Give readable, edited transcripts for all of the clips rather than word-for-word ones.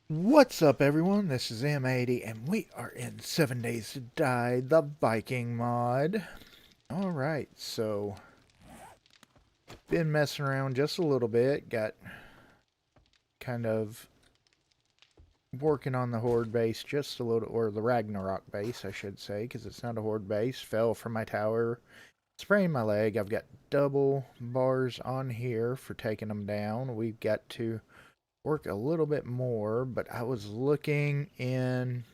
What's up, everyone? This is M80, and we are in 7 Days to Die, the Viking mod. Alright, so, been messing around just a little bit, got kind of working on the Horde base just a little, or the Ragnarok base, I should say, because it's not a Horde base. Fell from my tower, sprained my leg. I've got double bars on here for taking them down. We've got to work a little bit more, but I was looking in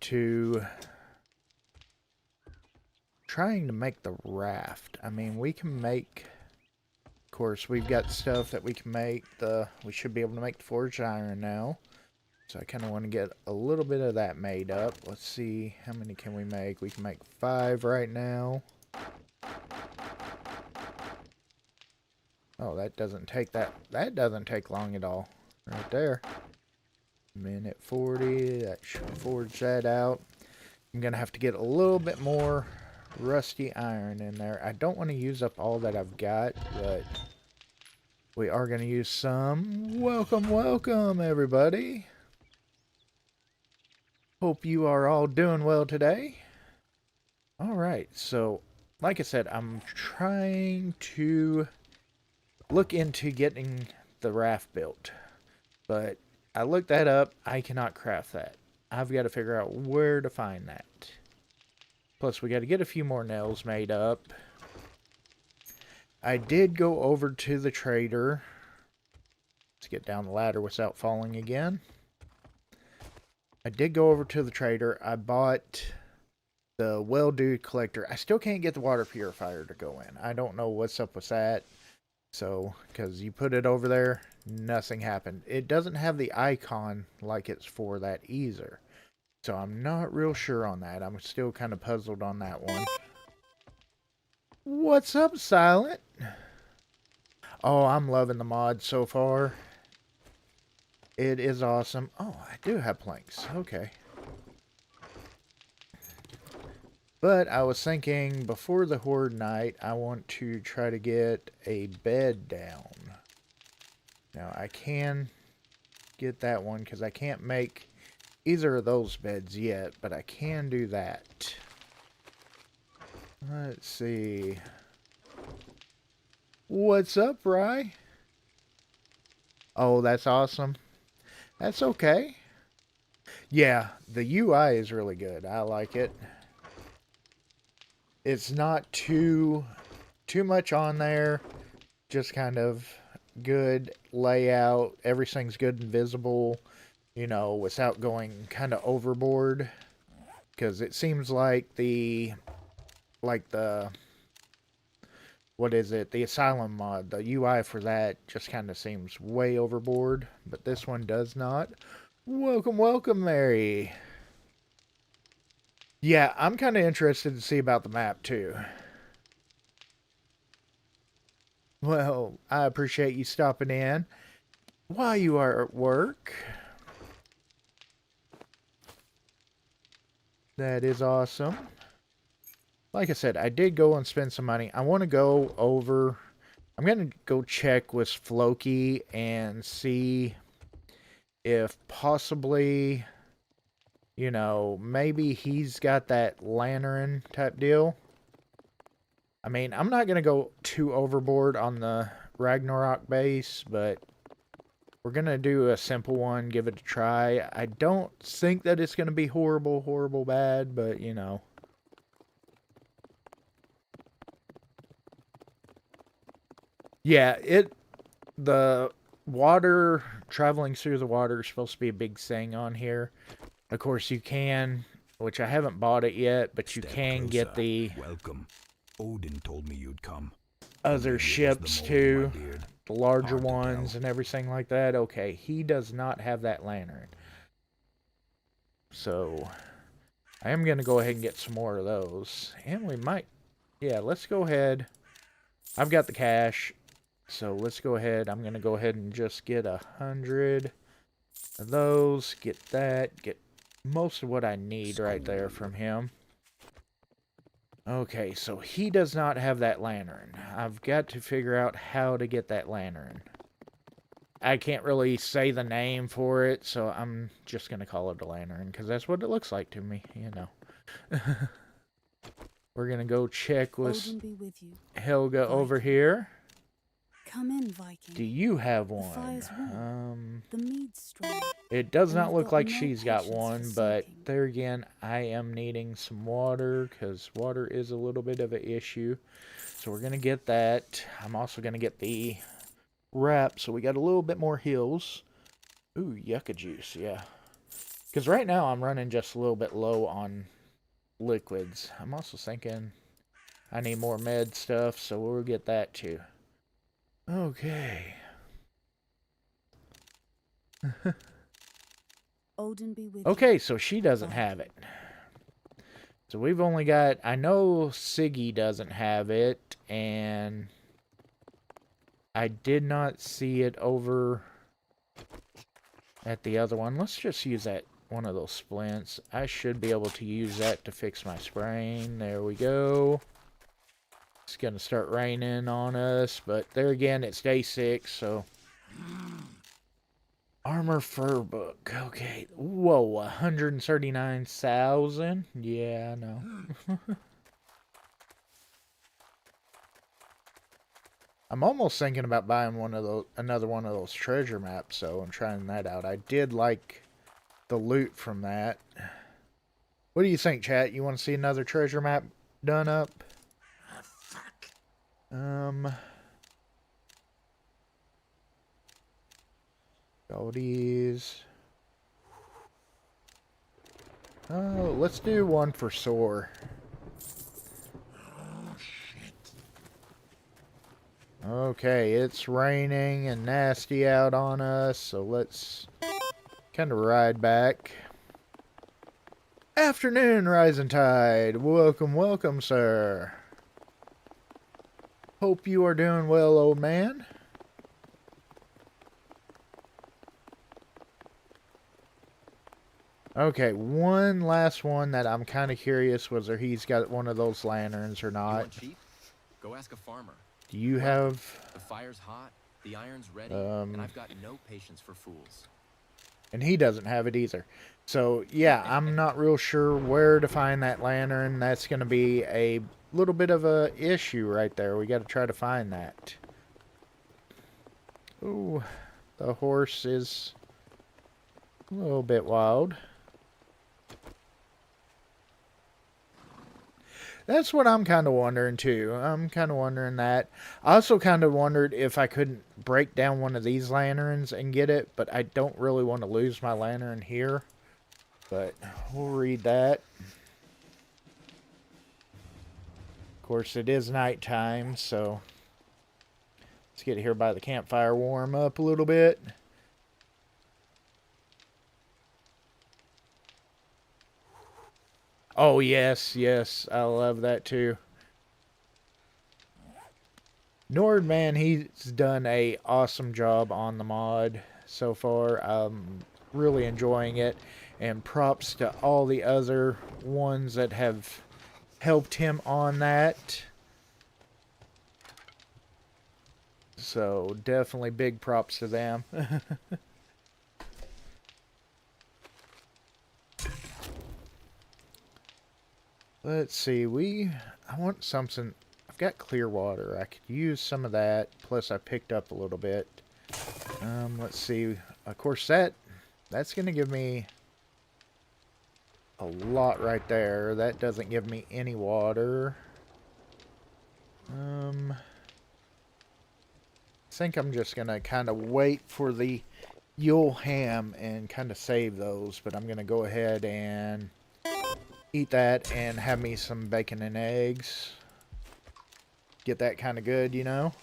to trying to make the raft. I mean, we can make, of course, we've got stuff that we can make. We should be able to make the forged iron now. So I kind of want to get a little bit of that made up. Let's see, how many can we make? We can make 5 right now. Oh, that doesn't take that doesn't take long at all. Right there. Minute 40, that should forge that out. I'm going to have to get a little bit more rusty iron in there. I don't want to use up all that I've got, but we are going to use some. Welcome, welcome, everybody. Hope you are all doing well today. Alright, so, like I said, I'm trying to look into getting the raft built. But I looked that up. I cannot craft that. I've got to figure out where to find that. Plus, we got to get a few more nails made up. I did go over to the trader. Let's get down the ladder without falling again. I did go over to the trader. I bought the well-do collector. I still can't get the water purifier to go in. I don't know what's up with that. So, because you put it over there, nothing happened. It doesn't have the icon like it's for that either. So I'm not real sure on that. I'm still kind of puzzled on that one. What's up, Silent? Oh, I'm loving the mod so far. It is awesome. Oh, I do have planks. Okay. But I was thinking, before the Horde night, I want to try to get a bed down. Now, I can get that one, because I can't make either of those beds yet, but I can do that. Let's see. What's up, Rye? Oh, that's awesome. That's okay. Yeah, the UI is really good. I like it. It's not too much on there. Just kind of good layout. Everything's good and visible, you know, without going kind of overboard. Because it seems like what is it? The Asylum mod, the UI for that just kind of seems way overboard, but this one does not. Welcome, welcome, Mary. Yeah, I'm kind of interested to see about the map, too. Well, I appreciate you stopping in while you are at work. That is awesome. Like I said, I did go and spend some money. I want to go over... I'm going to go check with Floki and see if possibly, you know, maybe he's got that lantern type deal. I mean, I'm not going to go too overboard on the Ragnarok base, but we're going to do a simple one, give it a try. I don't think that it's going to be horrible, horrible bad, but, you know. Yeah, the water, traveling through the water is supposed to be a big thing on here. Of course, you can, which I haven't bought it yet, but you can get the welcome. Odin told me you'd come. other ships too, the larger ones and everything like that. Okay, he does not have that lantern. So, I am going to go ahead and get some more of those. And we might, yeah, let's go ahead. I've got the cash. So let's go ahead. I'm going to go ahead and just get 100 of those. Get that. Get most of what I need right there from him. Okay, so he does not have that lantern. I've got to figure out how to get that lantern. I can't really say the name for it, so I'm just going to call it a lantern, because that's what it looks like to me, you know. We're going to go check with Odin be with you. Helga over Viking. here. Come in, Viking. Do you have The one? fire's warm. The mead's strong. It does And not you've look got like no she's got patience one, for but soaking. there again, I am needing some water, because water is a little bit of an issue. So we're going to get that. I'm also going to get the wrap, so we got a little bit more heals. Ooh, yucca juice, yeah. Because right now I'm running just a little bit low on liquids. I'm also thinking I need more med stuff, so we'll get that too. Okay. Odin be with Okay, you. so she doesn't have it. So we've only got, I know Siggy doesn't have it, and I did not see it over at the other one. Let's just use that one of those splints. I should be able to use that to fix my sprain. There we go. It's going to start raining on us, but there again, it's day 6, so... Armor fur book. Okay. Whoa, 139,000? Yeah, I know. I'm almost thinking about buying another one of those treasure maps, so I'm trying that out. I did like the loot from that. What do you think, chat? You want to see another treasure map done up? Goldies. Oh, let's do one for Soar. Okay, it's raining and nasty out on us, so let's kind of ride back. Afternoon, Rising Tide. Welcome, welcome, sir. Hope you are doing well, old man. Okay, one last one that I'm kind of curious whether he's got one of those lanterns or You not. want cheap? Go ask a farmer. Do you Well, have... The fire's hot, the iron's ready, and I've got no patience for fools. And he doesn't have it either. So, yeah, I'm not real sure where to find that lantern. That's going to be a little bit of a issue right there. We got to try to find that. Ooh, the horse is a little bit wild. That's what I'm kind of wondering, too. I'm kind of wondering that. I also kind of wondered if I couldn't break down one of these lanterns and get it, but I don't really want to lose my lantern here. But we'll read that. Of course, it is nighttime, so let's get here by the campfire, warm up a little bit. Oh, yes, yes. I love that, too. NORDMANN, he's done a awesome job on the mod so far. I'm really enjoying it. And props to all the other ones that have helped him on that. So, definitely big props to them. Let's see, I want something, I've got clear water, I could use some of that, plus I picked up a little bit. Let's see, of course that's going to give me a lot right there. That doesn't give me any water. I think I'm just going to kind of wait for the Yule ham and kind of save those, but I'm going to go ahead and eat that and have me some bacon and eggs. Get that kind of good, you know.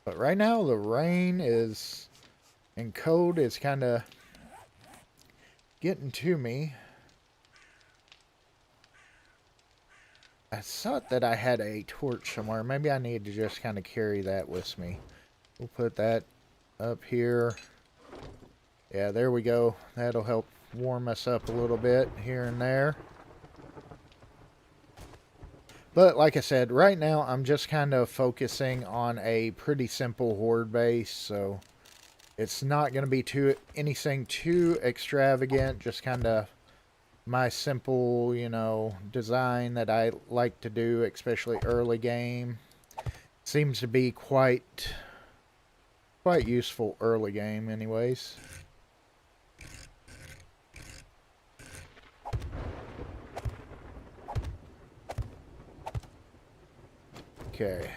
But right now the rain is and cold is kind of getting to me. I thought that I had a torch somewhere. Maybe I need to just kind of carry that with me. We'll put that up here. Yeah, there we go. That'll help warm us up a little bit here and there. But like I said, right now I'm just kind of focusing on a pretty simple horde base, so it's not going to be anything too extravagant, just kind of my simple, you know, design that I like to do, especially early game. Seems to be quite useful early game anyways. Okay.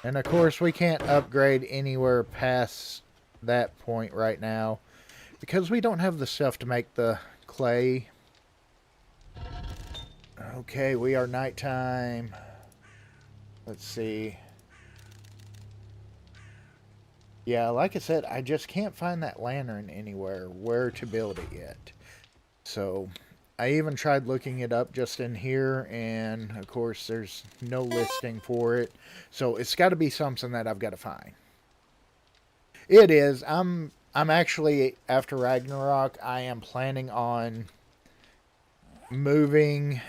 And of course we can't upgrade anywhere past that point right now, because we don't have the stuff to make the clay. Okay, we are nighttime. Let's see. Yeah, like I said, I just can't find that lantern anywhere where to build it yet. So, I even tried looking it up just in here, and of course there's no listing for it. So, it's got to be something that I've got to find. It is. I'm actually, after Ragnarok, I am planning on moving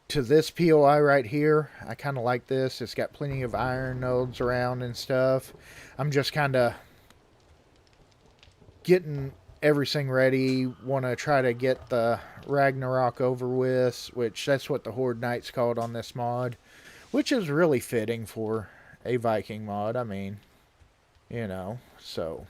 to this POI right here. I kind of like this. It's got plenty of iron nodes around and stuff. I'm just kind of getting everything ready. Want to try to get the Ragnarok over with, which that's what the Horde Knight's called on this mod, which is really fitting for a Viking mod. I mean, you know, so...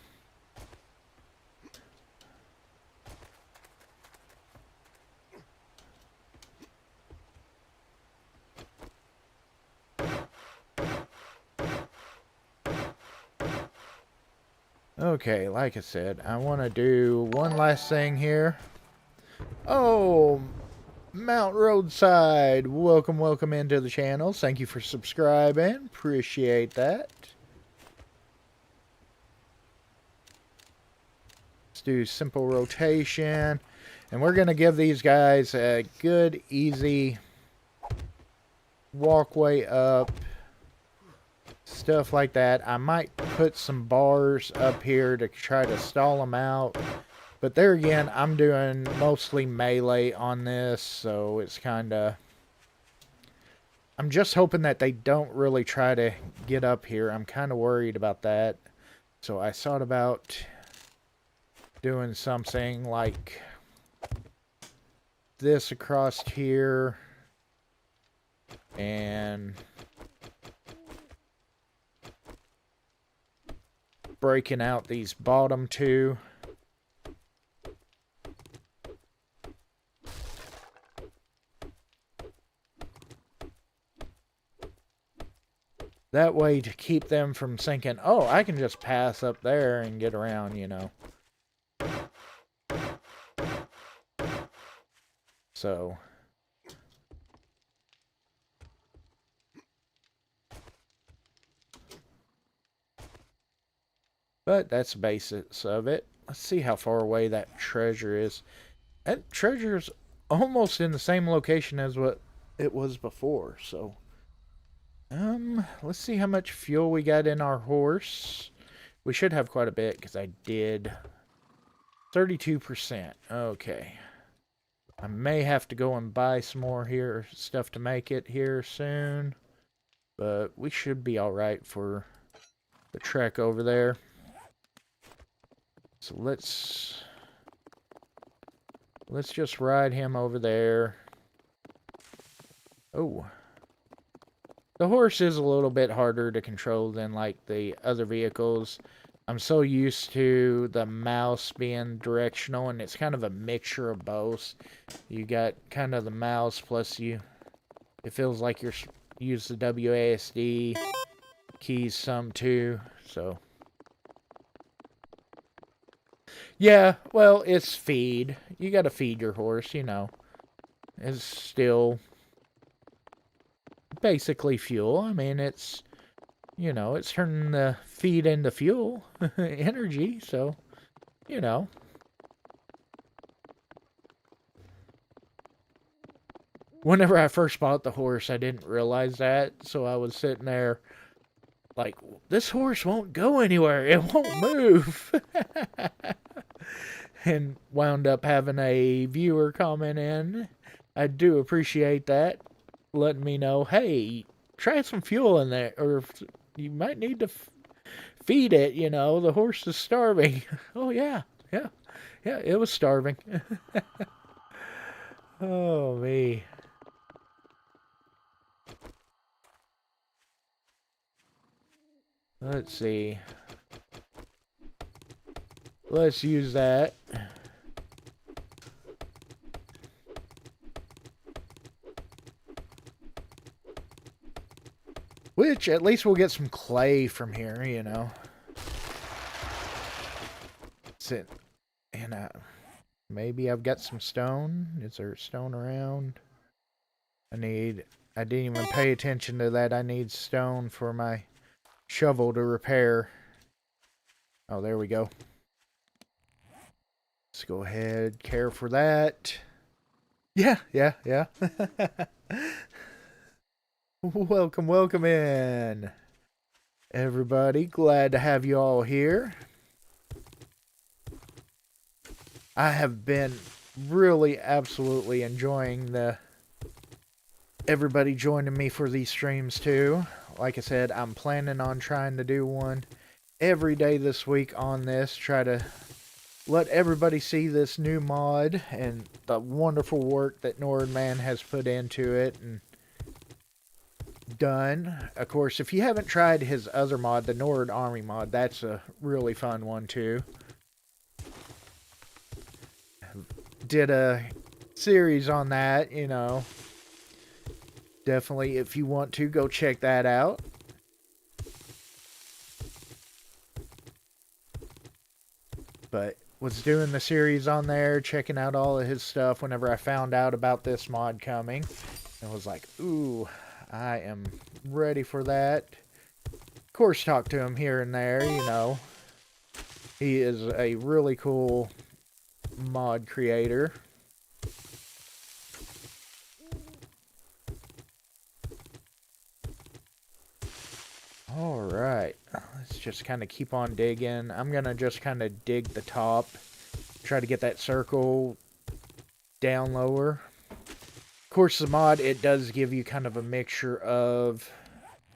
Okay, like I said, I want to do one last thing here. Oh, Mount Roadside. Welcome, welcome into the channel. Thank you for subscribing. Appreciate that. Let's do simple rotation. And we're going to give these guys a good, easy walkway up. Stuff like that. I might put some bars up here to try to stall them out. But there again, I'm doing mostly melee on this, so it's kind of... I'm just hoping that they don't really try to get up here. I'm kind of worried about that. So I thought about doing something like this across here. And... breaking out these bottom two. That way to keep them from thinking, oh, I can just pass up there and get around, you know. So... but that's the basics of it. Let's see how far away that treasure is. That treasure's almost in the same location as what it was before, so... let's see how much fuel we got in our horse. We should have quite a bit, because I did 32%. Okay. I may have to go and buy some more here, stuff to make it here soon. But we should be alright for the trek over there. So let's just ride him over there. Oh. The horse is a little bit harder to control than like the other vehicles. I'm so used to the mouse being directional, and it's kind of a mixture of both. You got kind of the mouse plus it feels like you're use the WASD keys some too, so... yeah, well, it's feed. You gotta feed your horse, you know. It's still basically fuel. I mean, it's, you know, it's turning the feed into fuel, energy, so, you know. Whenever I first bought the horse, I didn't realize that, so I was sitting there like, this horse won't go anywhere. It won't move. and wound up having a viewer comment in. I do appreciate that, letting me know, hey, try some fuel in there, or you might need to feed it, you know, the horse is starving. Oh, yeah, yeah, yeah, it was starving. Oh, me. Let's see. Let's use that. Which, at least we'll get some clay from here, you know. Sit. And maybe I've got some stone. Is there stone around? I didn't even pay attention to that. I need stone for my shovel to repair. Oh, there we go. Let's go ahead, care for that. Yeah. Welcome in. Everybody, glad to have you all here. I have been really absolutely enjoying everybody joining me for these streams too. Like I said, I'm planning on trying to do one every day this week on this. Try to let everybody see this new mod and the wonderful work that NORDMANN has put into it and done. Of course, if you haven't tried his other mod, the Nord Army mod, that's a really fun one too. Did a series on that, you know. Definitely, if you want to, go check that out. But was doing the series on there, checking out all of his stuff whenever I found out about this mod coming. And was like, ooh, I am ready for that. Of course, talk to him here and there, you know. He is a really cool mod creator. Alright, let's just kind of keep on digging. I'm going to just kind of dig the top. Try to get that circle down lower. Of course, the mod, it does give you kind of a mixture of,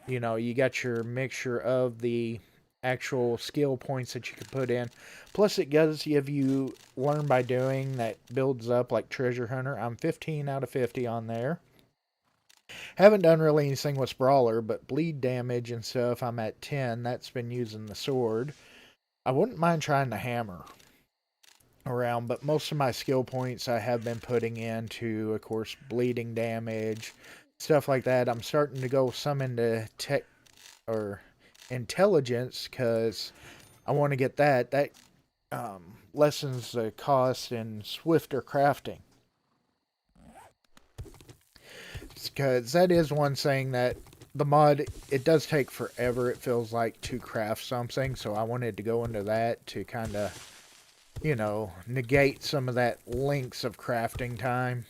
you know, you got your mixture of the actual skill points that you can put in. Plus, it does give you learn by doing that builds up like Treasure Hunter. I'm 15 out of 50 on there. Haven't done really anything with Brawler, but bleed damage and stuff, I'm at 10. That's been using the sword. I wouldn't mind trying the hammer around, but most of my skill points I have been putting into, of course, bleeding damage, stuff like that. I'm starting to go some into tech or intelligence because I want to get that. That lessens the cost in swifter crafting. Because that is one thing that the mod, it does take forever, it feels like, to craft something. So I wanted to go into that to kind of, you know, negate some of that lengths of crafting time.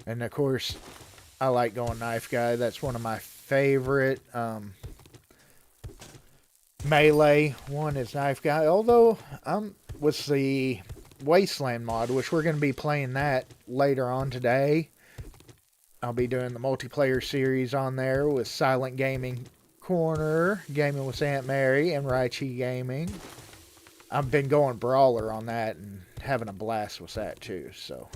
And of course, I like going knife guy. That's one of my favorite melee one is knife guy. Although with the Wasteland mod, which we're going to be playing that later on today. I'll be doing the multiplayer series on there with Silent Gaming Corner, Gaming with Aunt Mary, and Raichi Gaming. I've been going Brawler on that and having a blast with that too, so.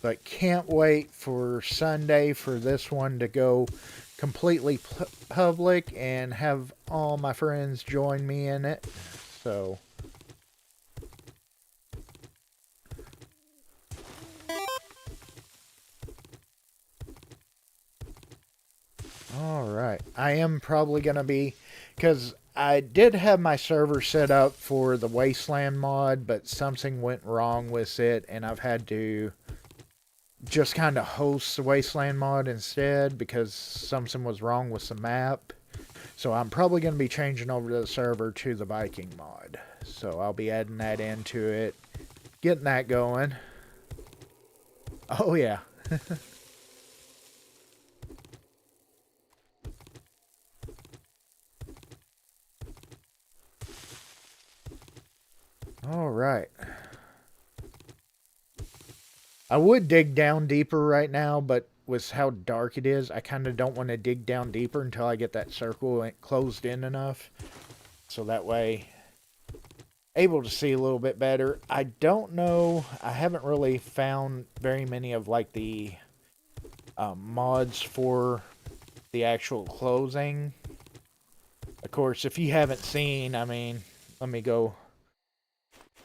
But can't wait for Sunday for this one to go completely public and have all my friends join me in it. So alright, I am probably going to be, because I did have my server set up for the Wasteland mod, but something went wrong with it, and I've had to just kind of host the Wasteland mod instead because something was wrong with the map. So I'm probably going to be changing over to the server to the Viking mod. So I'll be adding that into it, getting that going. Oh yeah. All right. I would dig down deeper right now, but with how dark it is, I kind of don't want to dig down deeper until I get that circle closed in enough. So that way, able to see a little bit better. I don't know. I haven't really found very many of like the mods for the actual closing. Of course, if you haven't seen, I mean, let me go.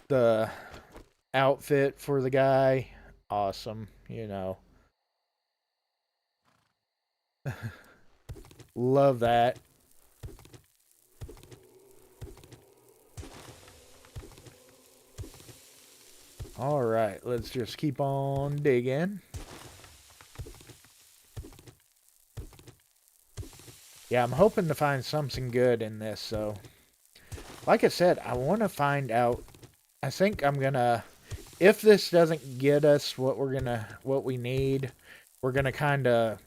The outfit for the guy, awesome, you know. Love that. All right, let's just keep on digging. Yeah, I'm hoping to find something good in this, so. Like I said, I want to find out. I think I'm gonna, if this doesn't get us what we need, we're gonna kind of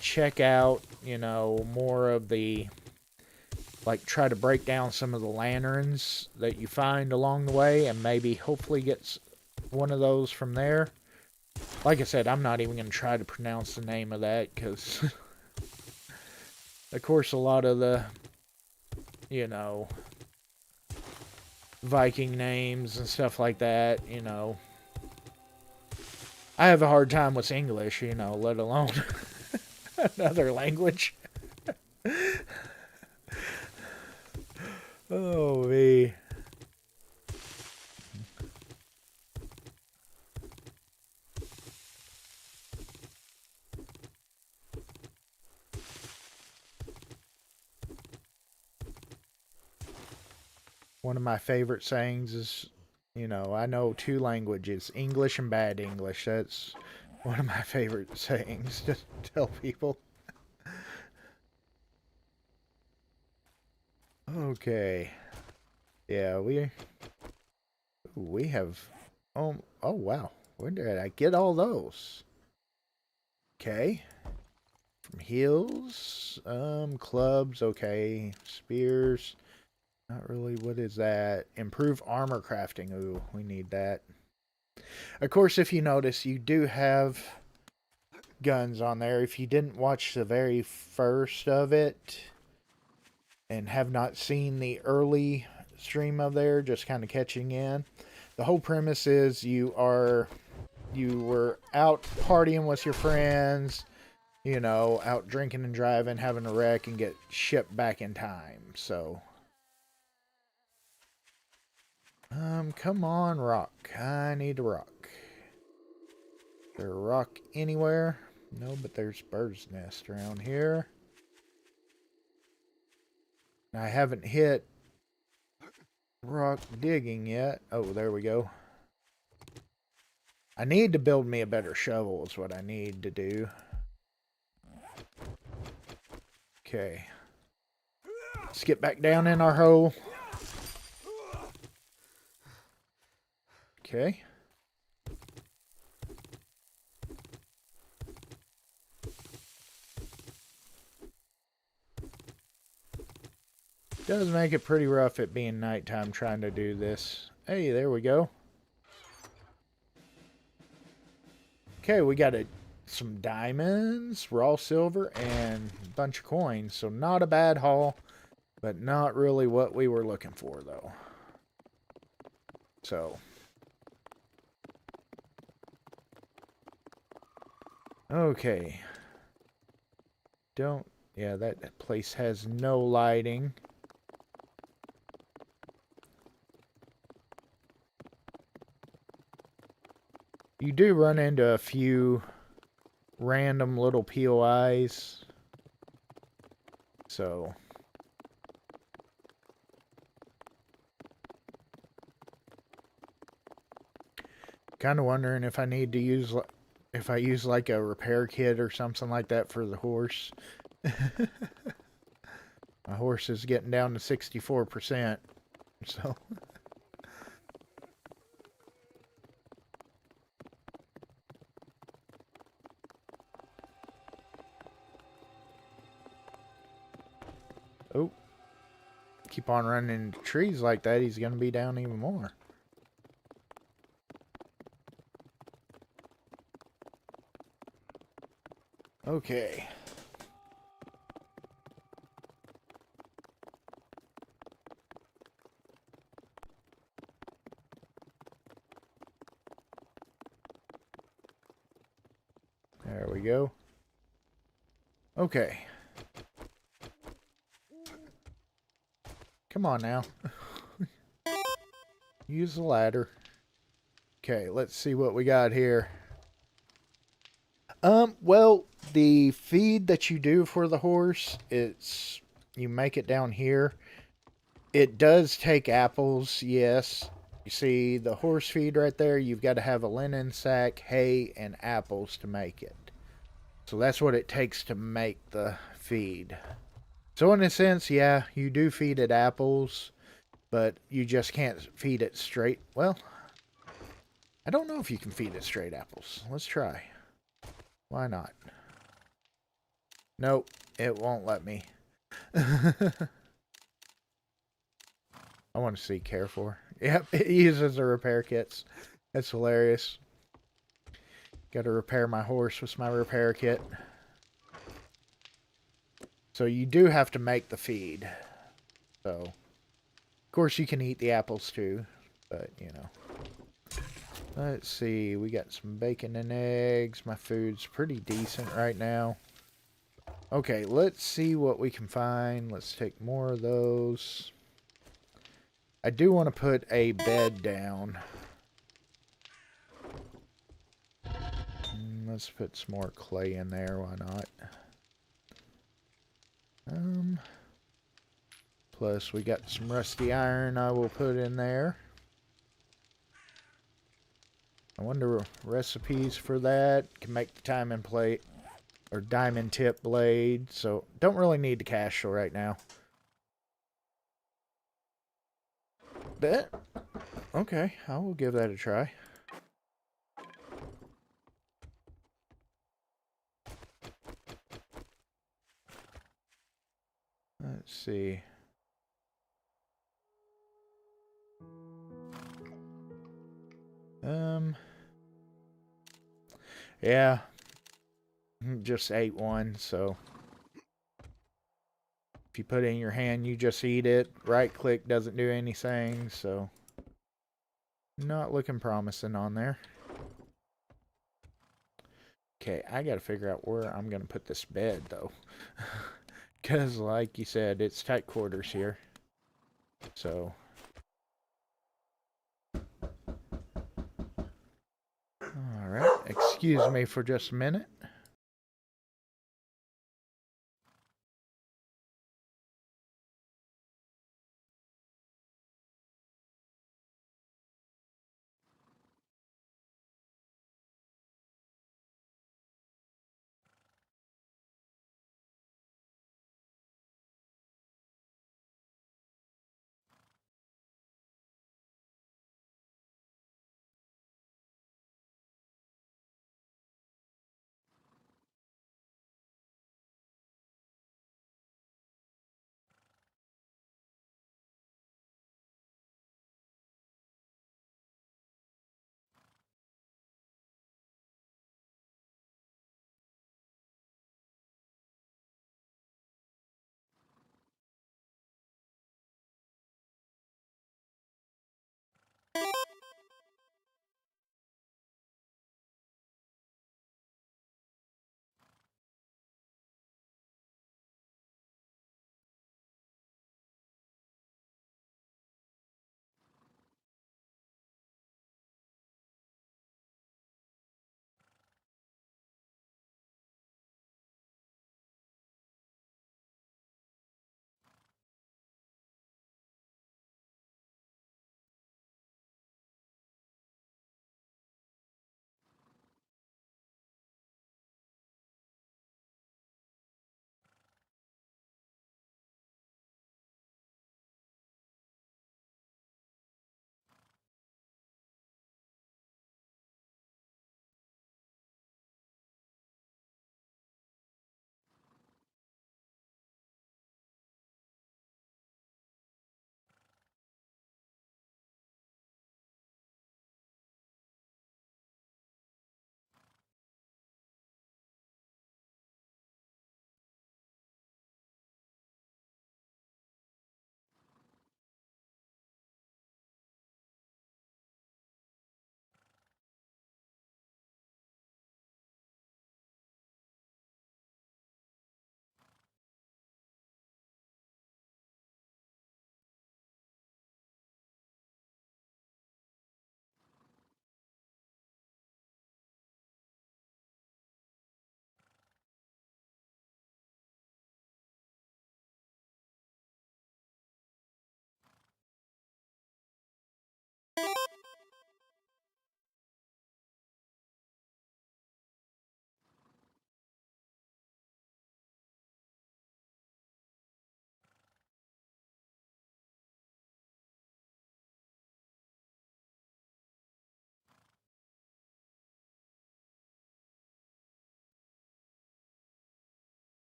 check out, you know, more of the, like, try to break down some of the lanterns that you find along the way, and maybe hopefully get one of those from there. Like I said, I'm not even going to try to pronounce the name of that, because, of course, a lot of the, you know, Viking names and stuff like that, you know, I have a hard time with English, you know, let alone another language. Oh, me. One of my favorite sayings is, you know, I know 2 languages, English and bad English. That's one of my favorite sayings to tell people. Okay. Yeah, we have, oh wow. Where did I get all those? Okay. From heals, clubs, okay. Spears. Not really. What is that? Improve armor crafting. Ooh, we need that. Of course, if you notice, you do have guns on there. If you didn't watch the very first of it and have not seen the early stream of there, just kind of catching in, the whole premise is you were out partying with your friends, you know, out drinking and driving, having a wreck, and get shipped back in time. So, come on, rock. I need a rock. Is there a rock anywhere? No, but there's bird's nest around here. I haven't hit rock digging yet. Oh, there we go. I need to build me a better shovel is what I need to do. Okay. Let's get back down in our hole. Okay. Does make it pretty rough it being nighttime trying to do this. Hey, there we go. Okay, we got some diamonds, raw silver, and a bunch of coins. So not a bad haul, but not really what we were looking for, though. So. Okay. Yeah, that place has no lighting. You do run into a few random little POIs. So. Kind of wondering if I need to use, if I use like a repair kit or something like that for the horse. My horse is getting down to 64%. So. Oh. Keep on running into trees like that, he's going to be down even more. Okay. There we go. Okay. Come on now. Use the ladder. Okay, let's see what we got here. Well, the feed that you do for the horse, you make it down here. It does take apples, yes. You see the horse feed right there, you've got to have a linen sack, hay, and apples to make it. So that's what it takes to make the feed. So in a sense, yeah, you do feed it apples, but you just can't feed it straight. Well, I don't know if you can feed it straight apples. Let's try. Why not? Nope, it won't let me. I want to see care for. Yep, it uses the repair kits. That's hilarious. Got to repair my horse with my repair kit. So you do have to make the feed. So, of course you can eat the apples too, but you know. Let's see, we got some bacon and eggs. My food's pretty decent right now. Okay, let's see what we can find. Let's take more of those. I do want to put a bed down. Let's put some more clay in there, why not? Plus we got some rusty iron I will put in there. I wonder recipes for that. Can make the diamond plate or diamond tip blade. So don't really need the cash right now. But okay, I will give that a try. Let's see. Yeah. Just ate one, so if you put it in your hand, you just eat it. Right click doesn't do anything, so not looking promising on there. Okay, I gotta figure out where I'm gonna put this bed, though. Because, like you said, it's tight quarters here. So. Alright, excuse me for just a minute.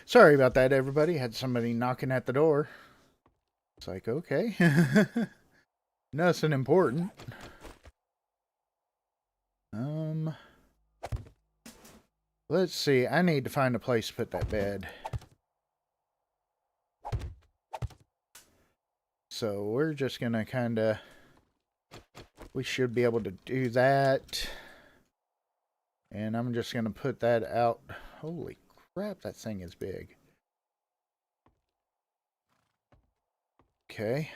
Sorry about that, everybody. Had somebody knocking at the door. It's like, okay. Nothing important. Let's see. I need to find a place to put that bed. So we're just going to kind of... We should be able to do that. And I'm just going to put that out. Holy crap, that thing is big. Okay.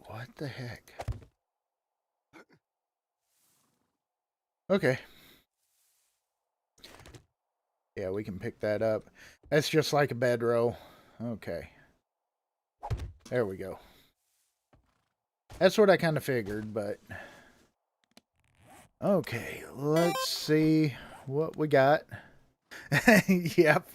What the heck? Okay. Yeah, we can pick that up. That's just like a bedroll. Okay. There we go. That's what I kind of figured, but... Okay, let's see what we got. Yep.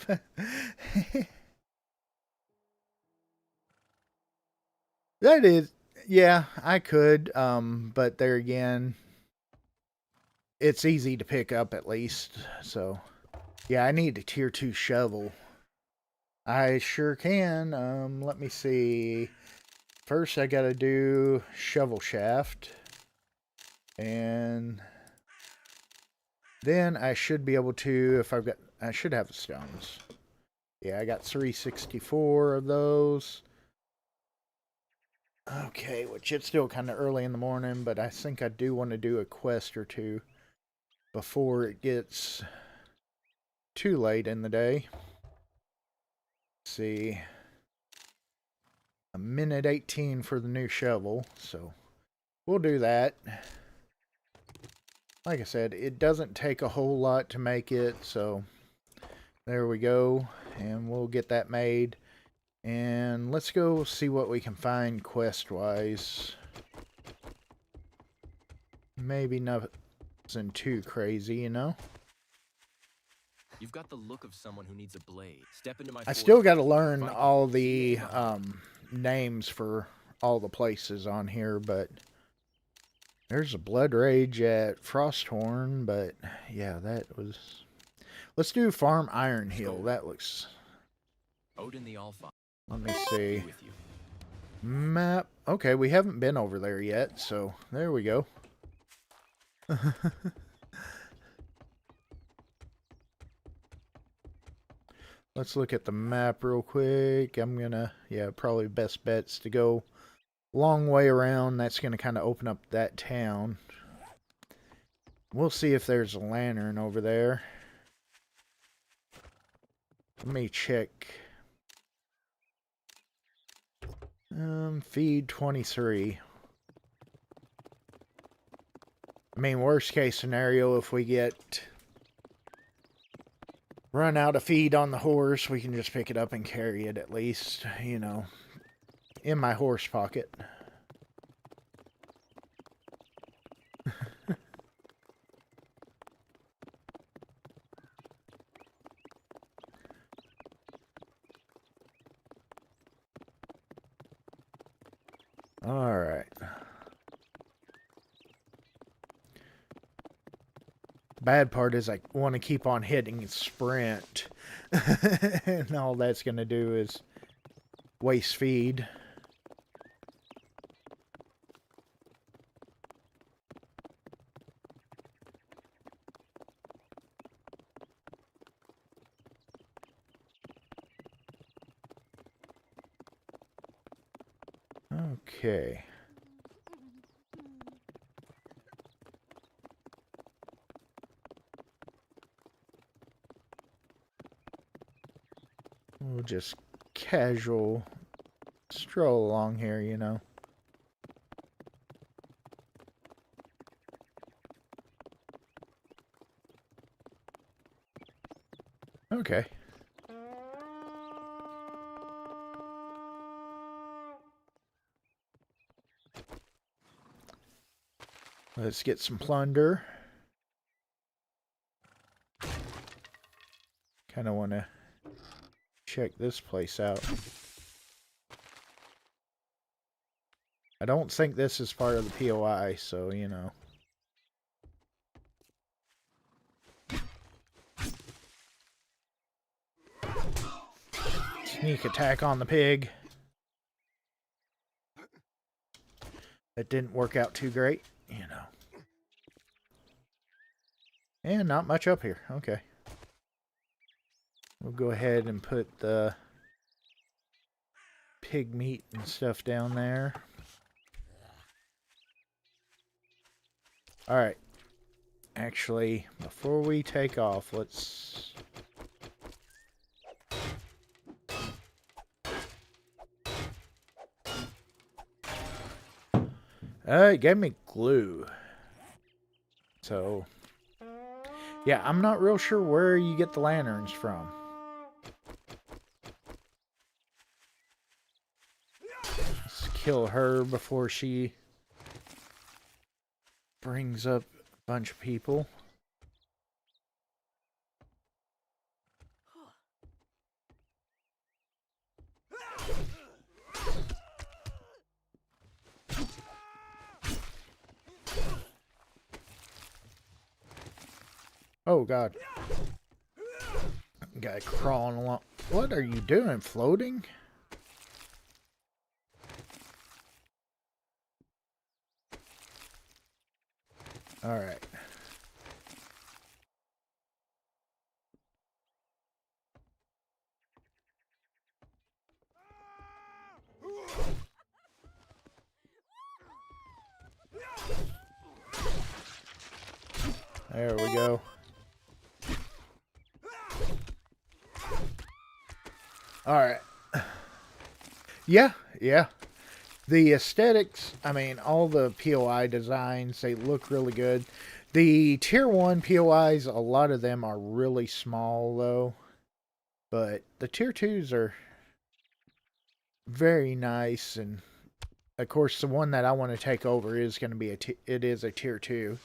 That is... Yeah, I could, but there again... It's easy to pick up at least, so... Yeah, I need a tier 2 shovel. I sure can. Let me see. First, I gotta do shovel shaft. And then I should be able to, if I've got, I should have the stones. Yeah, I got 364 of those. Okay, which it's still kind of early in the morning, but I think I do want to do a quest or two before it gets too late in the day. Let's see. A minute 18 for the new shovel, so we'll do that. Like I said, it doesn't take a whole lot to make it, so there we go. And we'll get that made. And let's go see what we can find quest-wise. Maybe nothing too crazy, you know? You've got the look of someone who needs a blade. Step into my I still forge. got to learn Viking all Age. the names for all the places on here, but there's a Blood Rage at Frosthorn, but yeah, that was... Let's do Farm Iron Hill. That looks... Odin the All-Father. Let me see. With you. Map. Okay, we haven't been over there yet, so there we go. Let's look at the map real quick. I'm gonna, yeah, probably best bet's to go long way around. That's gonna kind of open up that town. We'll see if there's a lantern over there. Let me check. Feed 23. I mean, worst case scenario, if we get run out of feed on the horse, we can just pick it up and carry it at least, you know, in my horse pocket. All right. Bad part is I want to keep on hitting sprint. And all that's going to do is waste feed. Okay. We'll just casual stroll along here, you know. Okay. Let's get some plunder. Kind of want to check this place out. I don't think this is part of the POI, so, you know. sneak attack on the pig. That didn't work out too great, you know. And not much up here. Okay. We'll go ahead and put the pig meat and stuff down there. Alright. Actually, before we take off, let's... It gave me glue. So, yeah, I'm not real sure where you get the lanterns from. Let's kill her before she brings up a bunch of people. Oh, God. Guy crawling along. What are you doing? Floating? Alright. There we go. Alright. Yeah. The aesthetics, I mean, all the POI designs, they look really good. The Tier 1 POIs, a lot of them are really small, though. But the Tier 2s are very nice. And, of course, the one that I want to take over is going to be it is a Tier 2.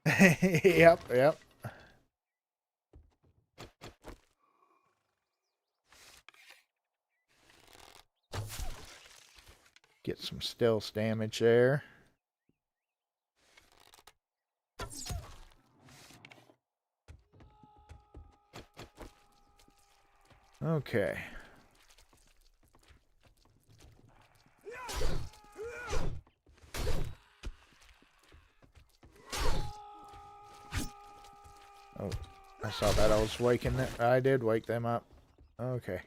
Yep. Get some stealth damage there. Okay. Oh, I saw that. I was waking them. I did wake them up. Okay.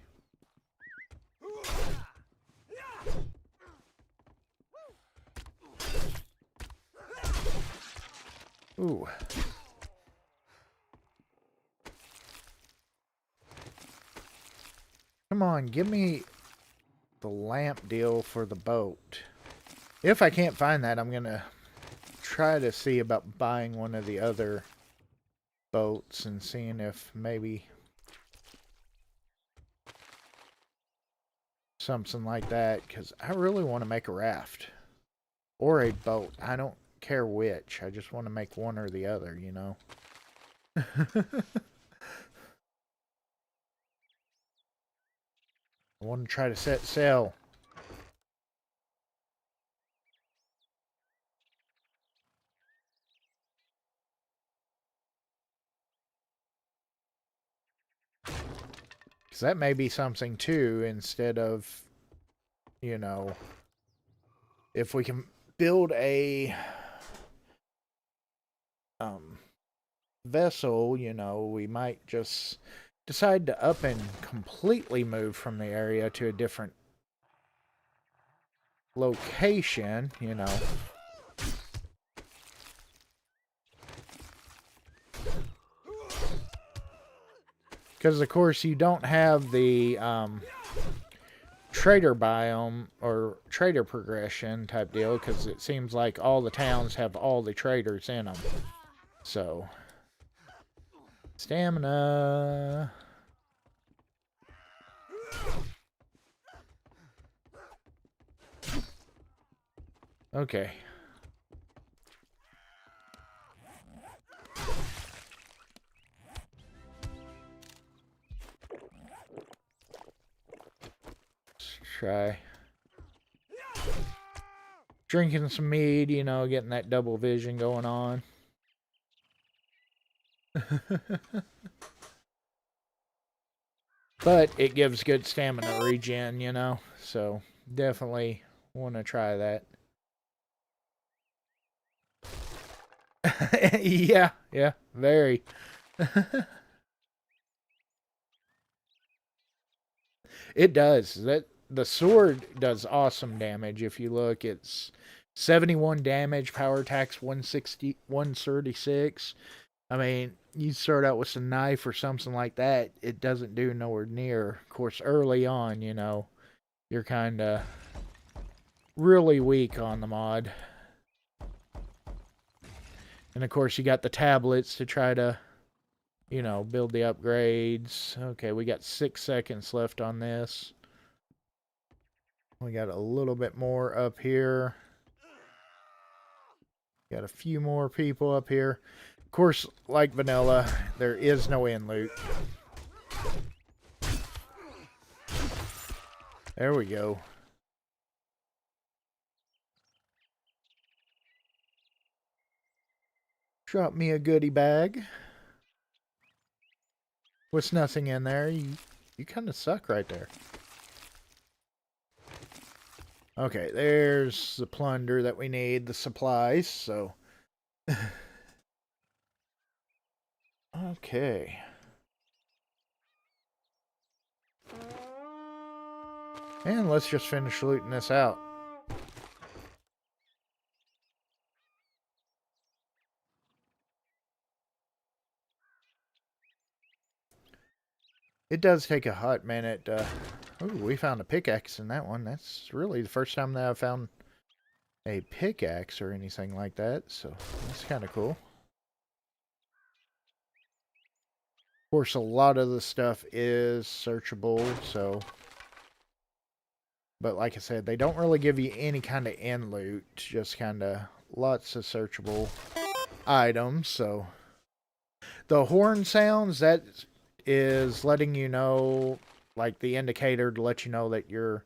Ooh. Come on, give me the lamp deal for the boat. If I can't find that, I'm gonna try to see about buying one of the other boats and seeing if maybe something like that, because I really want to make a raft or a boat. I don't care which. I just want to make one or the other, you know. I want to try to set sail. Because that may be something too, instead of, you know, if we can build a vessel, you know, we might just decide to up and completely move from the area to a different location, you know. Because, of course, you don't have the trader biome or trader progression type deal, because it seems like all the towns have all the traders in them. So, stamina. Okay. Let's try drinking some mead, you know, getting that double vision going on. But it gives good stamina regen, you know. So definitely want to try that. Yeah, very. It does. The sword does awesome damage. If you look, it's 71 damage, power attacks 160, 136. I mean, you start out with a knife or something like that, it doesn't do nowhere near. Of course, early on, you know, you're kind of really weak on the mod. And of course, you got the tablets to try to, you know, build the upgrades. Okay, we got 6 seconds left on this. We got a little bit more up here. Got a few more people up here. Of course, like vanilla, there is no end loot. There we go. Drop me a goodie bag. What's nothing in there? You kind of suck right there. Okay, there's the plunder that we need, the supplies, so... Okay. And let's just finish looting this out. It does take a hot minute. Ooh, we found a pickaxe in that one. That's really the first time that I've found a pickaxe or anything like that, so that's kind of cool. Of course, a lot of the stuff is searchable, so... But like I said, they don't really give you any kind of end loot, just kind of lots of searchable items, so... The horn sounds, that is letting you know, like the indicator to let you know that you're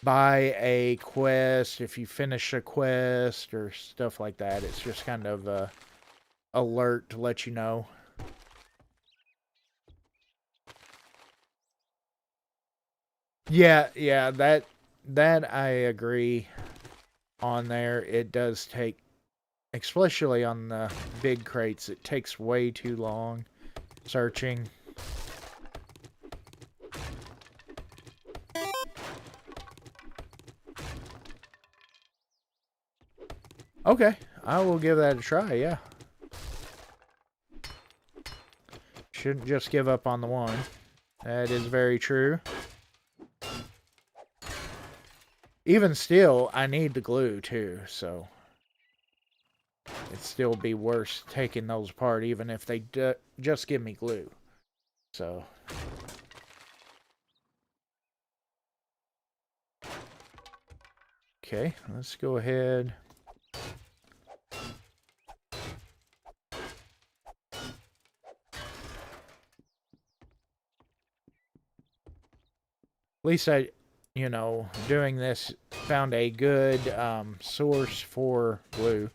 by a quest, if you finish a quest or stuff like that. It's just kind of a alert to let you know. Yeah, that I agree on there. It does take, especially on the big crates, it takes way too long searching. Okay, I will give that a try, yeah. Shouldn't just give up on the one. That is very true. Even still, I need the glue too, so... It'd still be worse taking those apart, even if they just give me glue. So... Okay, let's go ahead... At least I, you know, doing this, found a good source for glue.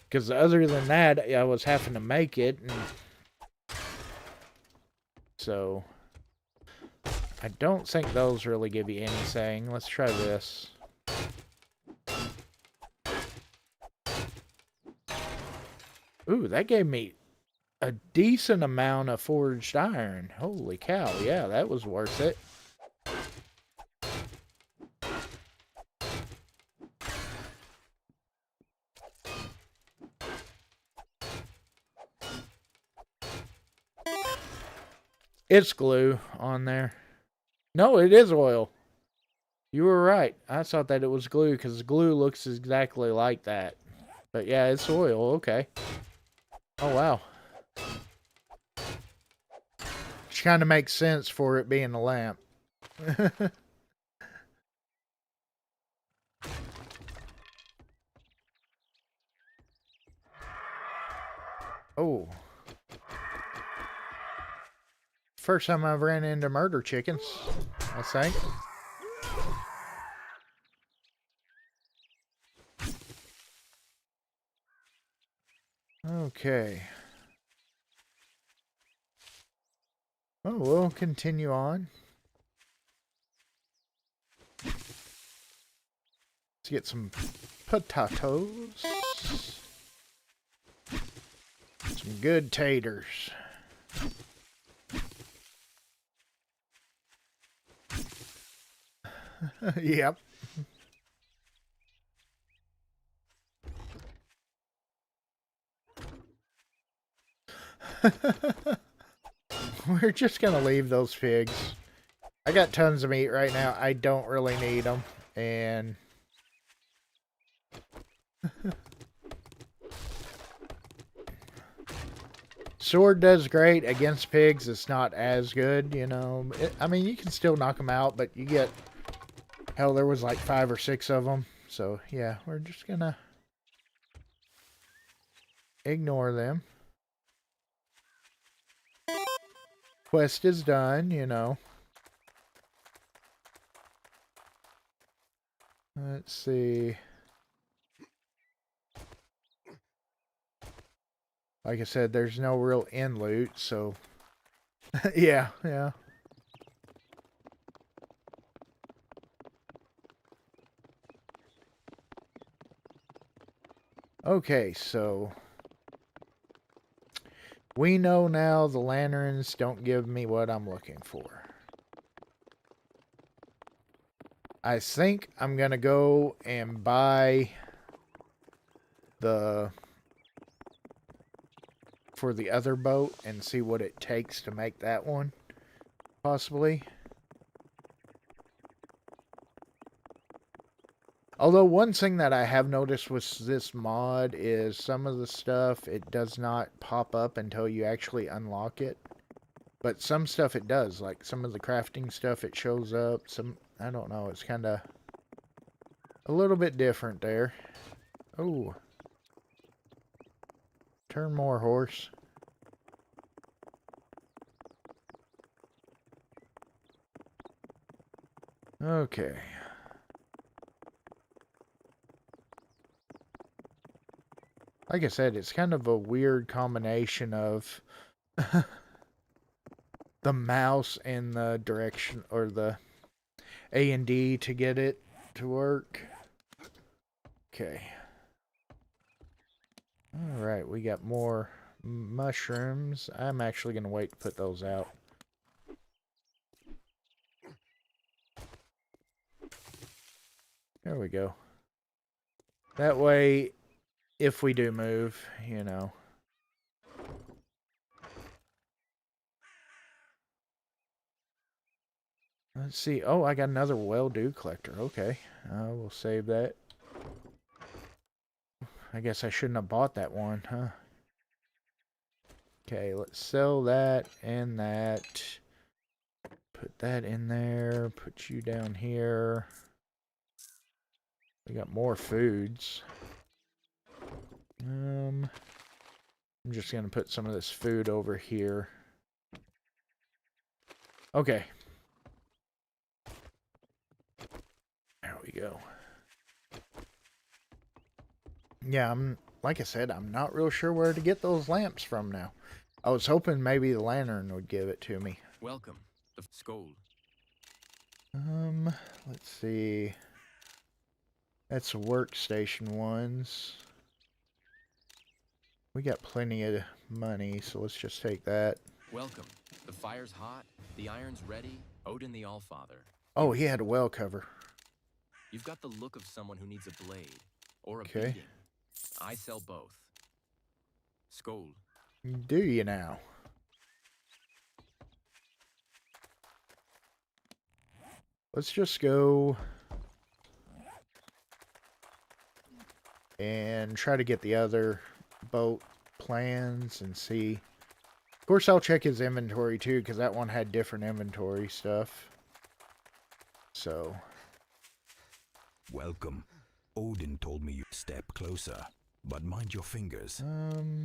Because other than that, I was having to make it. And so, I don't think those really give you anything. Let's try this. Ooh, that gave me a decent amount of forged iron. Holy cow, yeah, that was worth it. It's glue on there. No, it is oil. You were right. I thought that it was glue because glue looks exactly like that. But yeah, it's oil. Okay. Oh, wow. Which kind of makes sense for it being a lamp. Oh. First time I've ran into murder chickens, I think. Okay. Oh, we'll continue on. Let's get some potatoes. Some good taters. Yep. We're just gonna leave those pigs. I got tons of meat right now. I don't really need them. And sword does great against pigs. It's not as good, you know. I mean, you can still knock them out, but you get... Hell, there was like 5 or 6 of them. So, yeah, we're just gonna ignore them. Quest is done, you know. Let's see. Like I said, there's no real end loot, so... yeah. Okay, so... we know now the lanterns don't give me what I'm looking for. I think I'm gonna go and buy the... for the other boat and see what it takes to make that one, possibly. Although one thing that I have noticed with this mod is some of the stuff, it does not pop up until you actually unlock it. But some stuff it does, like some of the crafting stuff it shows up. Some, I don't know, it's kind of a little bit different there. Oh. Turn more, horse. Okay. Like I said, it's kind of a weird combination of the mouse and the direction, or the A and D to get it to work. Okay. Alright, we got more mushrooms. I'm actually going to wait to put those out. There we go. That way, if we do move, you know. Let's see. Oh, I got another well-do collector. Okay. We'll save that. I guess I shouldn't have bought that one, huh? Okay, let's sell that and that. Put that in there. Put you down here. We got more foods. I'm just going to put some of this food over here. Okay. There we go. Yeah, like I said, I'm not real sure where to get those lamps from now. I was hoping maybe the lantern would give it to me. Welcome. The Skoll. Let's see. That's the workstation ones. We got plenty of money, so let's just take that. Welcome. The fire's hot, the iron's ready, Odin the Allfather. Oh, he had a well cover. You've got the look of someone who needs a blade, or a Okay. beating. I sell both. Skoll. Do you now? Let's just go and try to get the other boat plans and see. Of course, I'll check his inventory too, because that one had different inventory stuff. So. Welcome. Odin told me you'd step closer, but mind your fingers.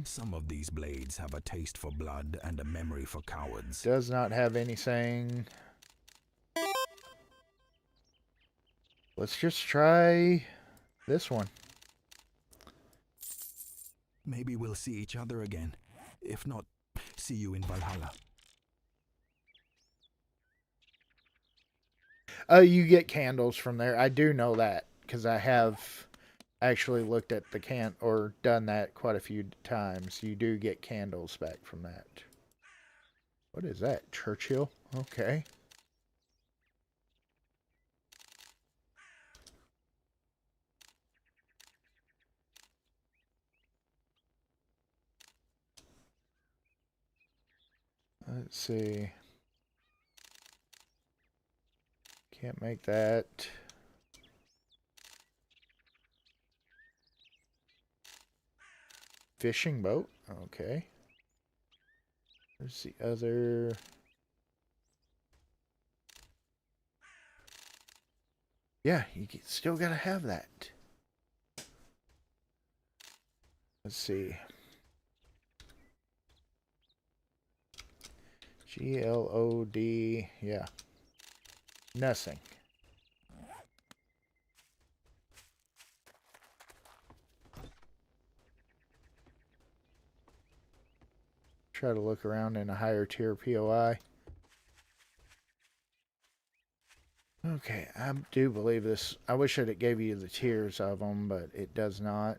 Some of these blades have a taste for blood and a memory for cowards. Does not have anything. Let's just try this one. Maybe we'll see each other again. If not, see you in Valhalla. You get candles from there. I do know that because I have actually looked at the or done that quite a few times. You do get candles back from that. What is that? Churchill? Okay. Let's see. Can't make that. Fishing boat. Okay. There's the other. Yeah, you still gotta have that. Let's see. GLOD. Yeah. Nothing. Try to look around in a higher tier POI. Okay, I do believe this. I wish that it gave you the tiers of them, but it does not.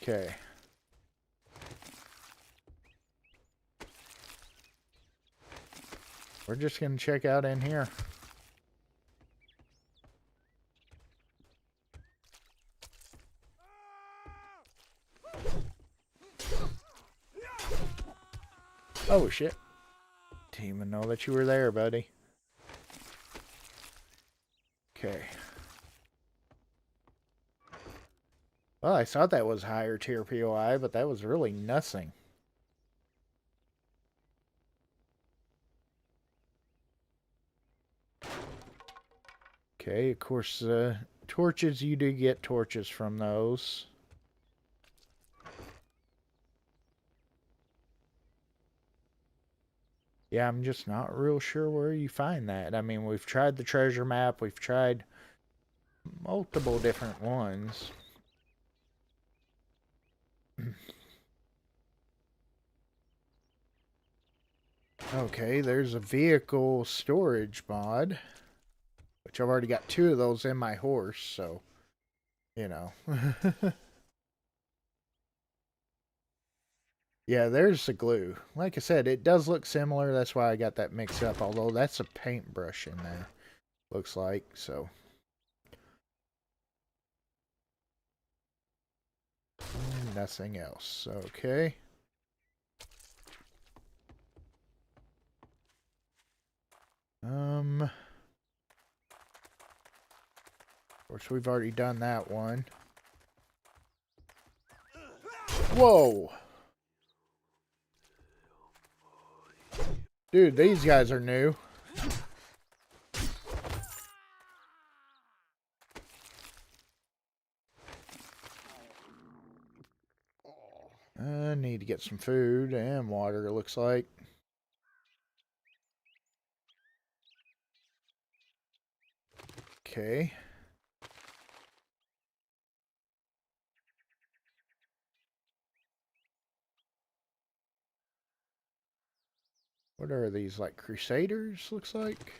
Okay. We're just going to check out in here. Oh, shit. Didn't even know that you were there, buddy. Okay. Well, I thought that was higher tier POI, but that was really nothing. Okay, of course, torches, you do get torches from those. Yeah, I'm just not real sure where you find that. I mean, we've tried the treasure map. We've tried multiple different ones. Okay, there's a vehicle storage mod. Which I've already got 2 of those in my horse, so, you know. Yeah, there's the glue. Like I said, it does look similar. That's why I got that mixed up. Although that's a paintbrush in there. Looks like, so. Nothing else. Okay. Of course, we've already done that one. Whoa! Dude, these guys are new. I need to get some food and water, it looks like. Okay. What are these, like Crusaders, looks like?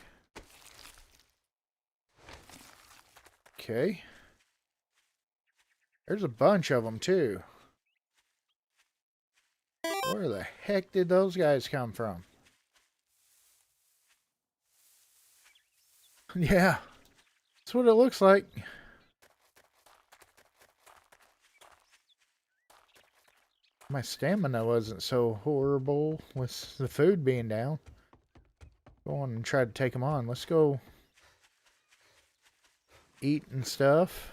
Okay. There's a bunch of them, too. Where the heck did those guys come from? Yeah. That's what it looks like. My stamina wasn't so horrible with the food being down. Go on and try to take them on. Let's go eat and stuff.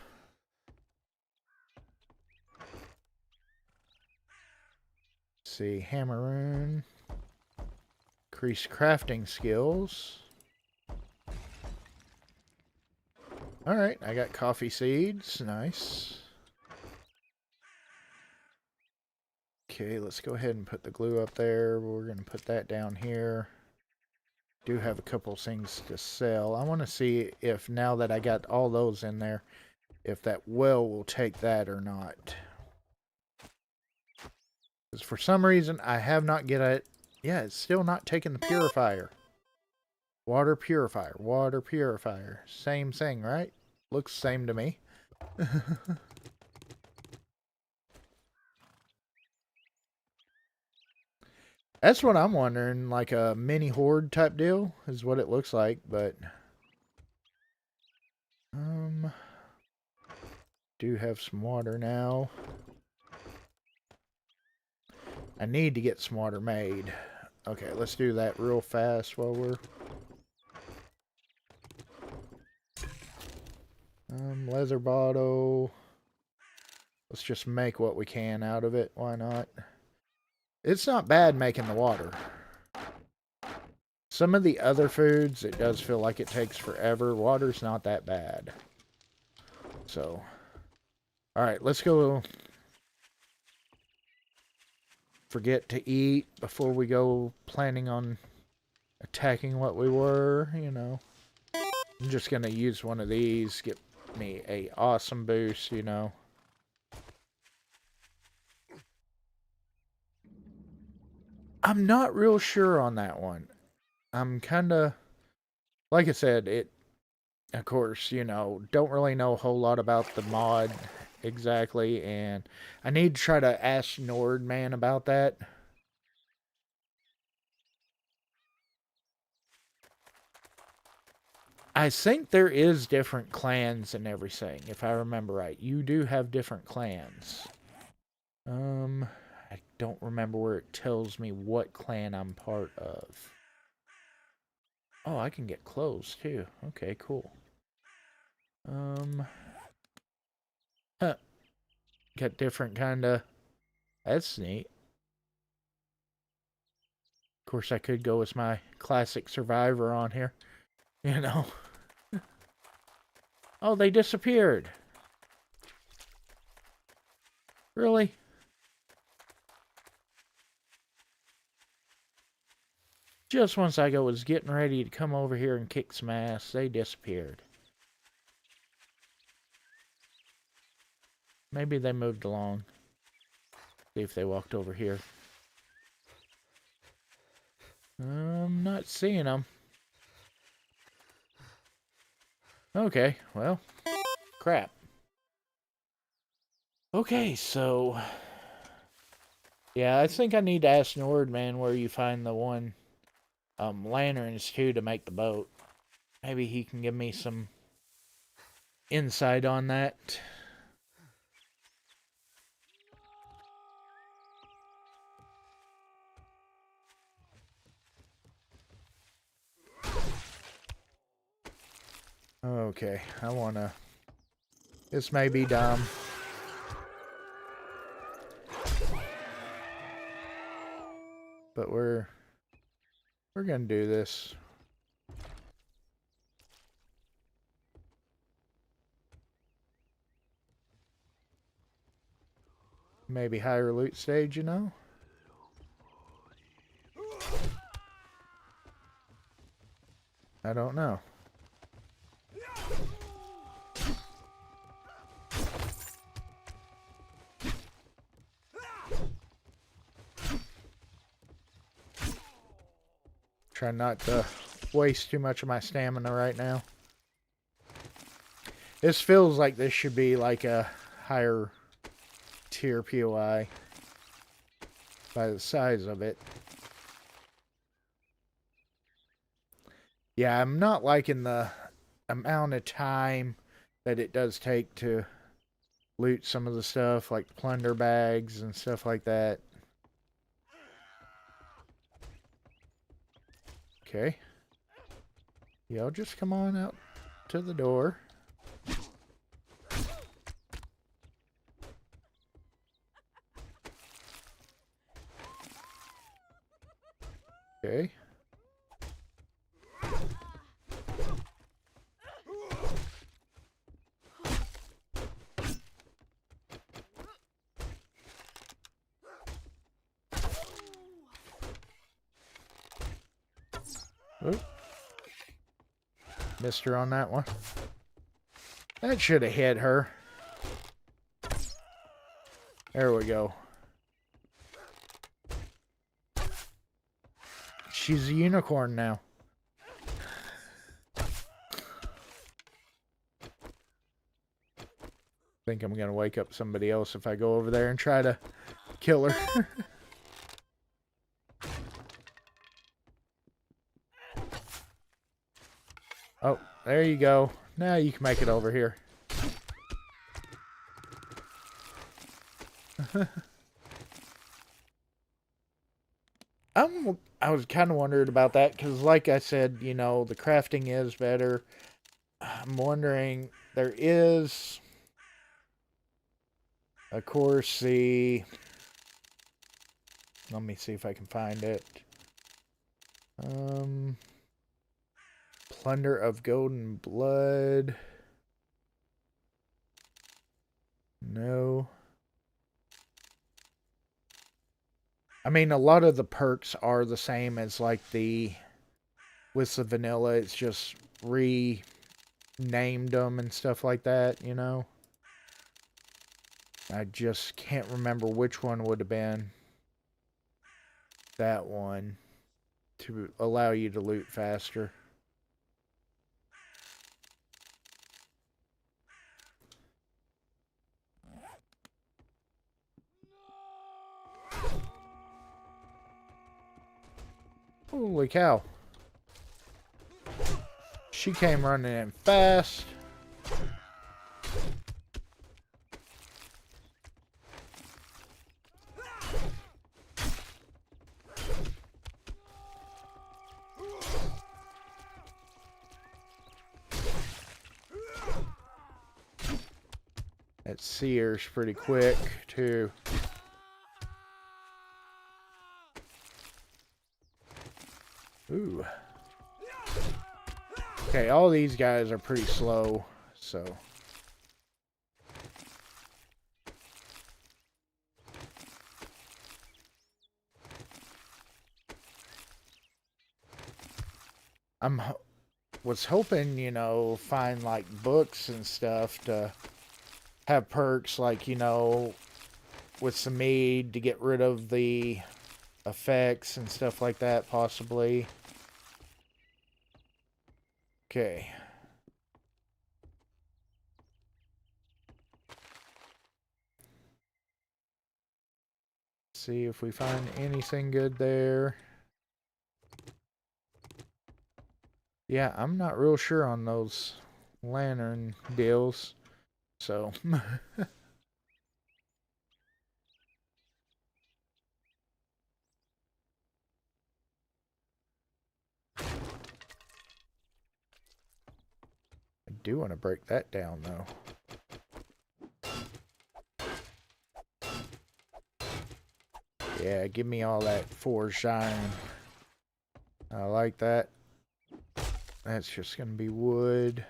Let's see, Hammeroon. Increase crafting skills. Alright, I got coffee seeds. Nice. Okay, let's go ahead and put the glue up there. We're going to put that down here. Do have a couple things to sell. I want to see if now that I got all those in there, if that well will take that or not. Because for some reason, I have not get it. Yeah, it's still not taking the purifier. Water purifier. Water purifier. Same thing, right? Looks same to me. That's what I'm wondering. Like a mini horde type deal is what it looks like, but... do have some water now. I need to get some water made. Okay, let's do that real fast while we're... leather bottle. Let's just make what we can out of it. Why not? It's not bad making the water. Some of the other foods, it does feel like it takes forever. Water's not that bad. So, alright, let's go forget to eat before we go planning on attacking what we were, you know. I'm just going to use one of these, get me a awesome boost, you know. I'm not real sure on that one. I'm kind of, like I said, of course, you know, don't really know a whole lot about the mod exactly, and I need to try to ask NORDMANN about that. I think there is different clans and everything, if I remember right. You do have different clans. I don't remember where it tells me what clan I'm part of. Oh, I can get clothes too. Okay, cool. Huh. Got different kinda... That's neat. Of course, I could go with my classic survivor on here. You know. Oh, they disappeared. Really? Just once I was getting ready to come over here and kick some ass, they disappeared. Maybe they moved along. See if they walked over here. I'm not seeing them. Okay, well, crap. Okay, so... yeah, I think I need to ask NORDMANN where you find the one lanterns too to make the boat. Maybe he can give me some insight on that. Okay, I wanna... This may be dumb. But we're gonna do this. Maybe higher loot stage, you know? I don't know. Try not to waste too much of my stamina right now. This feels like this should be like a higher tier POI by the size of it. Yeah, I'm not liking the amount of time that it does take to loot some of the stuff, like plunder bags and stuff like that. Okay. Y'all just come on out to the door. Okay. Oop. Missed her on that one. That should have hit her. There we go. She's a unicorn now. I think I'm gonna wake up somebody else if I go over there and try to kill her. Oh, there you go. Now you can make it over here. I was kind of wondering about that because, like I said, you know, the crafting is better. I'm wondering, there is, of course, the... Let me see if I can find it. Plunder of golden blood. No. I mean, a lot of the perks are the same as like with the vanilla. It's just renamed them and stuff like that, you know. I just can't remember which one would have been that one to allow you to loot faster. Holy cow. She came running in fast. That sear's pretty quick, too. Ooh. Okay, all these guys are pretty slow, so... was hoping, you know, find like books and stuff to have perks like, you know, with some mead to get rid of the effects and stuff like that, possibly. Okay. See if we find anything good there. Yeah, I'm not real sure on those lantern deals, so... I do want to break that down, though. Yeah, give me all that forged iron. I like that. That's just going to be wood.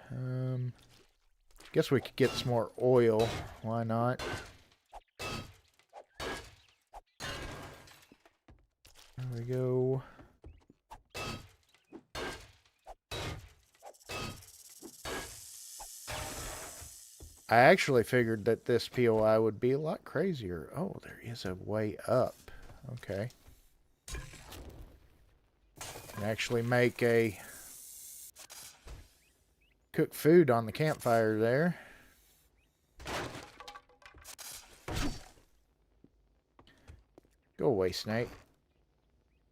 Guess we could get some more oil. Why not? There we go. I actually figured that this POI would be a lot crazier. Oh, there is a way up. Okay. Can actually make a... cook food on the campfire there. Go away, snake.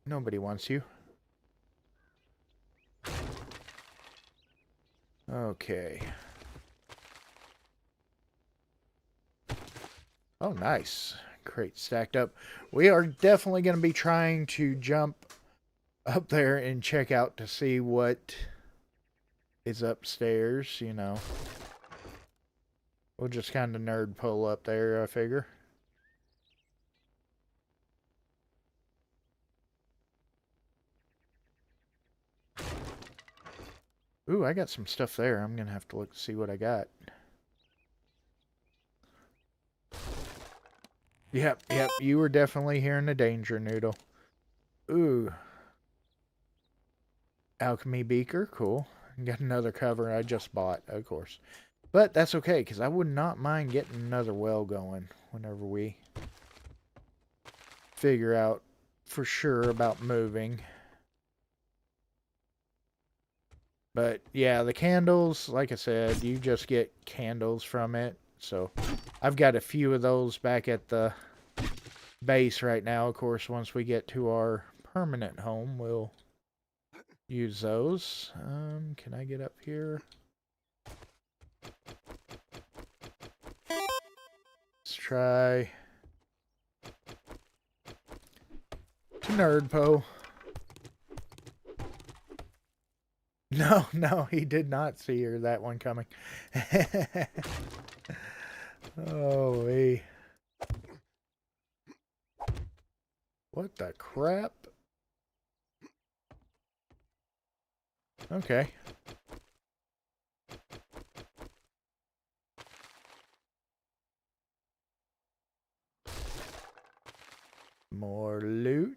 Nobody wants you. Okay. Oh, nice. Crate stacked up. We are definitely going to be trying to jump up there and check out to see what is upstairs, you know. We'll just kind of nerd pull up there, I figure. Ooh, I got some stuff there. I'm going to have to look to see what I got. Yep, you were definitely hearing the danger, Noodle. Ooh. Alchemy beaker, cool. Got another cover I just bought, of course. But that's okay, because I would not mind getting another well going whenever we figure out for sure about moving. But yeah, the candles, like I said, you just get candles from it. So I've got a few of those back at the base right now. Of course, once we get to our permanent home, we'll use those. Can I get up here? Let's try to Nerdpo. No, no, he did not see her, that one coming. Oh, what the crap? Okay. More loot.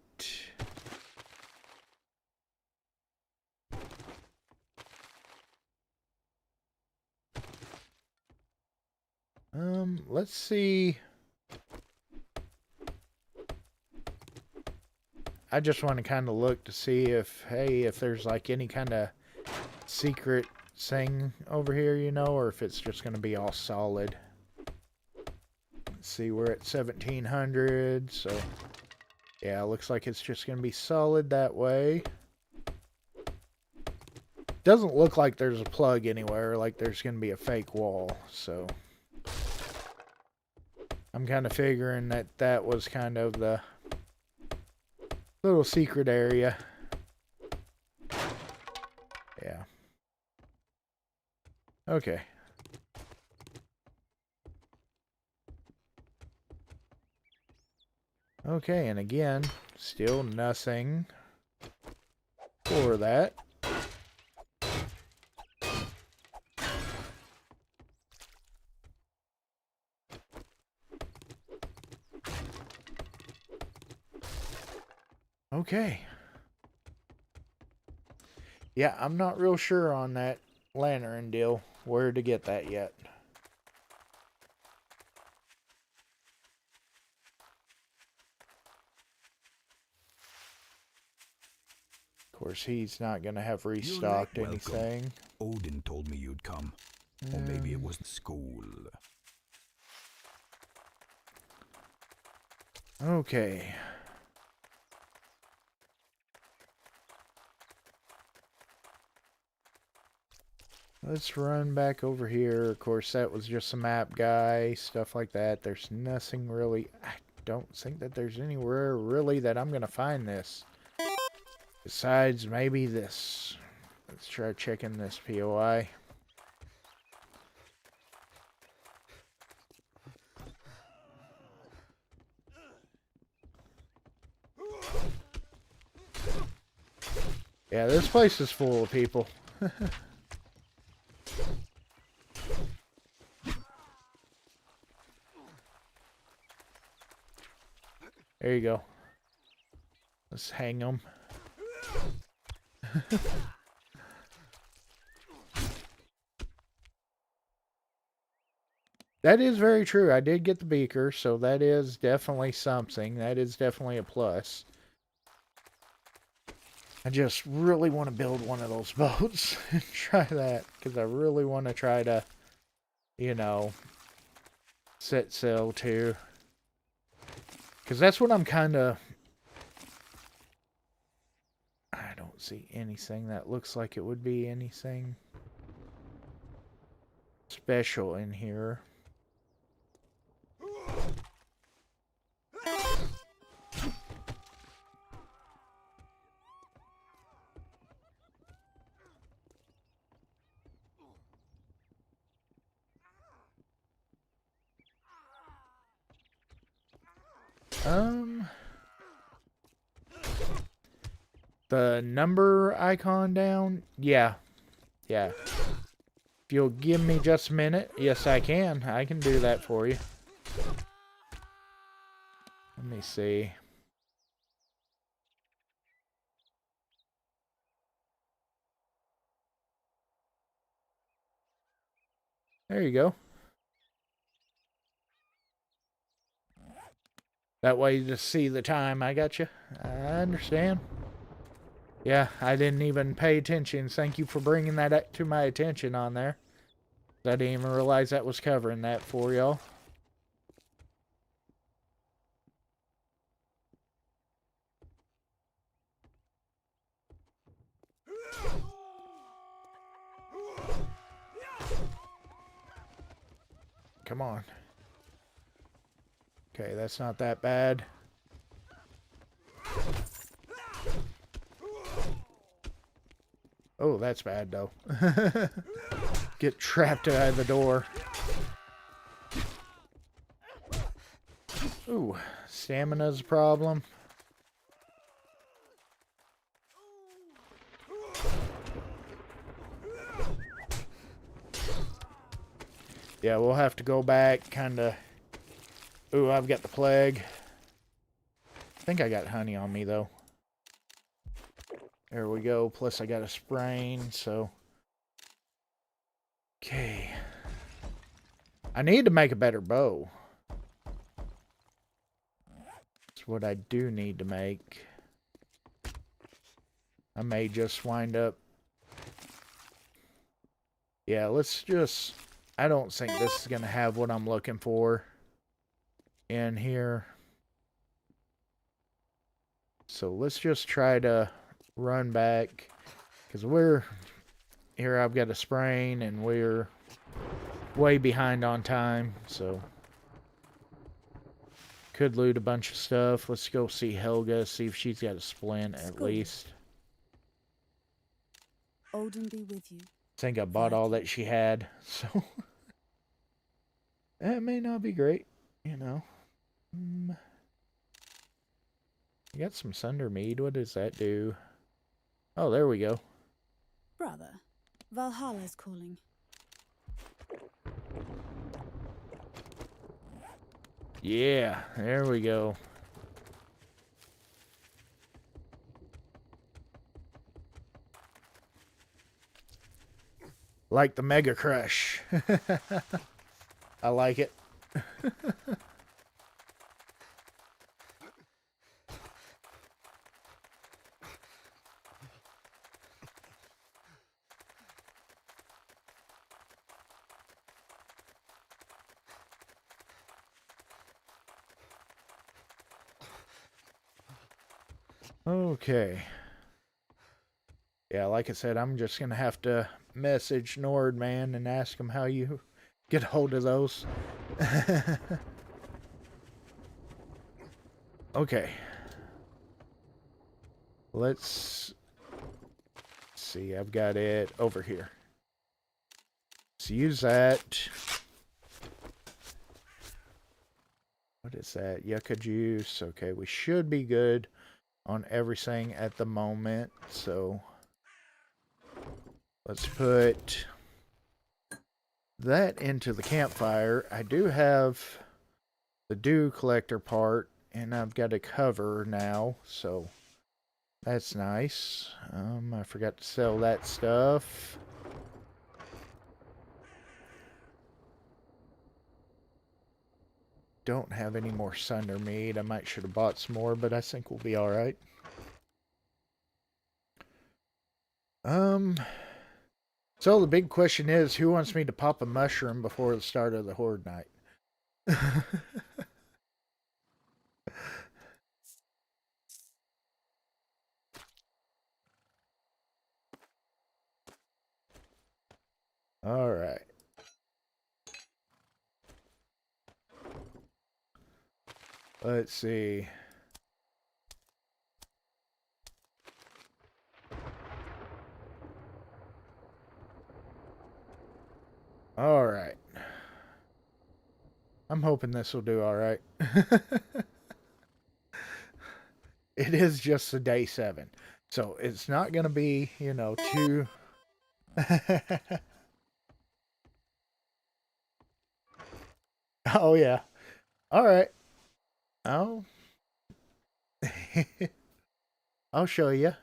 Let's see. I just want to kind of look to see if, hey, if there's like any kind of secret thing over here, you know, or if it's just going to be all solid. Let's see, we're at 1700, so yeah, looks like it's just going to be solid that way. Doesn't look like there's a plug anywhere, like there's going to be a fake wall, so I'm kind of figuring that that was kind of the little secret area. Yeah. Okay. Okay, and again, still nothing for that. Okay. Yeah, I'm not real sure on that lantern deal, where to get that yet. Of course, he's not going to have restocked anything. Odin told me you'd come. Or maybe it was school. Okay. Let's run back over here. Of course, that was just a map guy, stuff like that. There's nothing really... I don't think that there's anywhere really that I'm going to find this. Besides maybe this. Let's try checking this POI. Yeah, this place is full of people. There you go. Let's hang them. That is very true. I did get the beaker, so that is definitely something. That is definitely a plus. I just really want to build one of those boats and try that, because I really want to try to, you know, set sail too. Because that's what I'm kind of... I don't see anything that looks like it would be anything special in here. The number icon down? Yeah. Yeah. If you'll give me just a minute. Yes, I can. I can do that for you. Let me see. There you go. That way you just see the time. I got you. I understand. Yeah, I didn't even pay attention. Thank you for bringing that to my attention on there. I didn't even realize that was covering that for y'all. Come on. Okay, that's not that bad. Oh, that's bad, though. Get trapped out of the door. Ooh, stamina's a problem. Yeah, we'll have to go back, kind of... Ooh, I've got the plague. I think I got honey on me, though. There we go. Plus, I got a sprain, so... Okay. I need to make a better bow. That's what I do need to make. I may just wind up... Yeah, let's just... I don't think this is going to have what I'm looking for in here. So let's just try to run back. Because we're... Here I've got a sprain and we're way behind on time. So... Could loot a bunch of stuff. Let's go see Helga. See if she's got a splint at least. Odin be with you. I think I bought all that she had. So... That may not be great, you know. I got some Sunder Mead. What does that do? Oh, there we go. Brother, Valhalla's calling. Yeah, there we go. Like the Mega Crush. I like it. Okay. Yeah, like I said, I'm just going to have to message NORDMANN and ask him how you get a hold of those. Okay. Let's see. I've got it over here. Let's use that. What is that? Yucca juice. Okay, we should be good on everything at the moment. So let's put that into the campfire. I do have the dew collector part, and I've got a cover now, so that's nice. I forgot to sell that stuff. Don't have any more Sunder Mead. I might should have bought some more, but I think we'll be alright. So the big question is, who wants me to pop a mushroom before the start of the Horde night? Alright. Let's see. Alright. I'm hoping this will do alright. It is just the day 7. So it's not going to be, you know, too... Oh, yeah. Alright. Oh. I'll show you.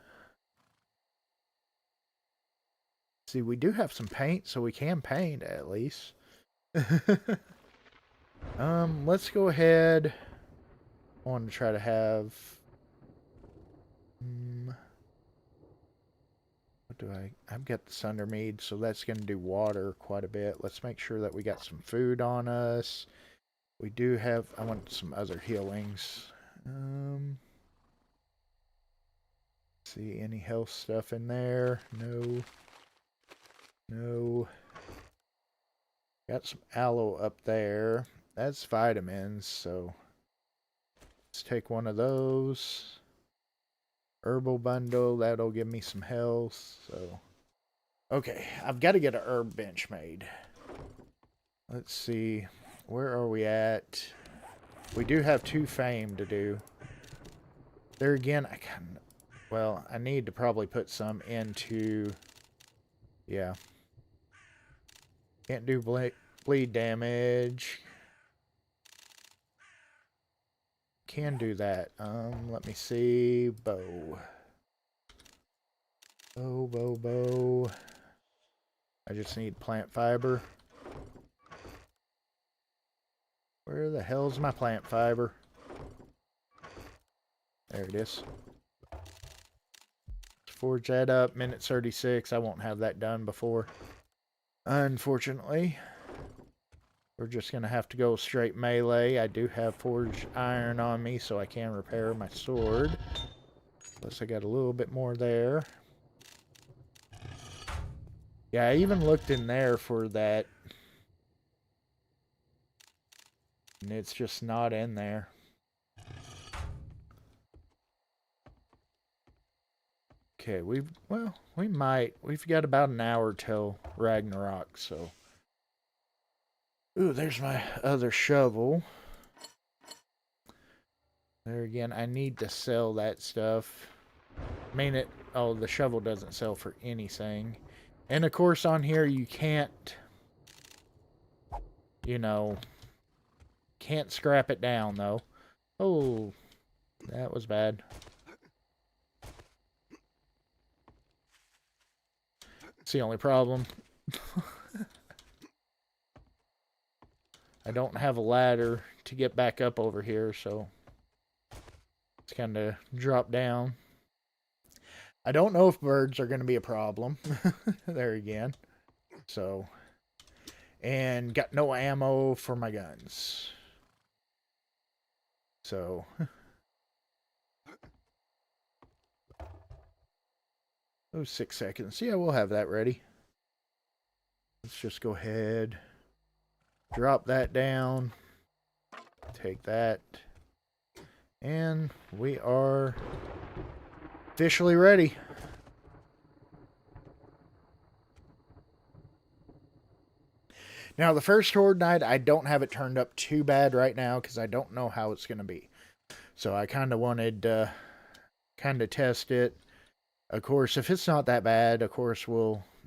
See, we do have some paint, so we can paint at least. Let's go ahead. I want to try to have... what do I've got the Sunder Mead, so that's going to do water quite a bit. Let's make sure that we got some food on us. We do have... I want some other healings. See any health stuff in there? No. No. Got some aloe up there. That's vitamins, so let's take one of those. Herbal bundle, that'll give me some health. So okay, I've got to get a herb bench made. Let's see, where are we at? We do have 2 fame to do. There again, I need to probably put some into... Yeah. Can't do bleed damage. Can do that. Let me see. Bow. Bow. I just need plant fiber. Where the hell's my plant fiber? There it is. Forge that up. Minute 36. I won't have that done before. Unfortunately. We're just going to have to go straight melee. I do have forged iron on me, so I can repair my sword. Plus I got a little bit more there. Yeah, I even looked in there for that. And it's just not in there. Okay, we've got about an hour till Ragnarok, so. Ooh, there's my other shovel. There again, I need to sell that stuff. I mean, the shovel doesn't sell for anything. And of course on here you can't, can't scrap it down though. Oh, that was bad. It's the only problem. I don't have a ladder to get back up over here, so it's kind of drop down. I don't know if birds are going to be a problem. There again. So, and got no ammo for my guns. So, oh, 6 seconds. Yeah, we'll have that ready. Let's just go ahead. Drop that down. Take that. And we are officially ready. Now, the first Horde night, I don't have it turned up too bad right now because I don't know how it's going to be. So I kind of wanted to kind of test it. Of course, if it's not that bad, of course,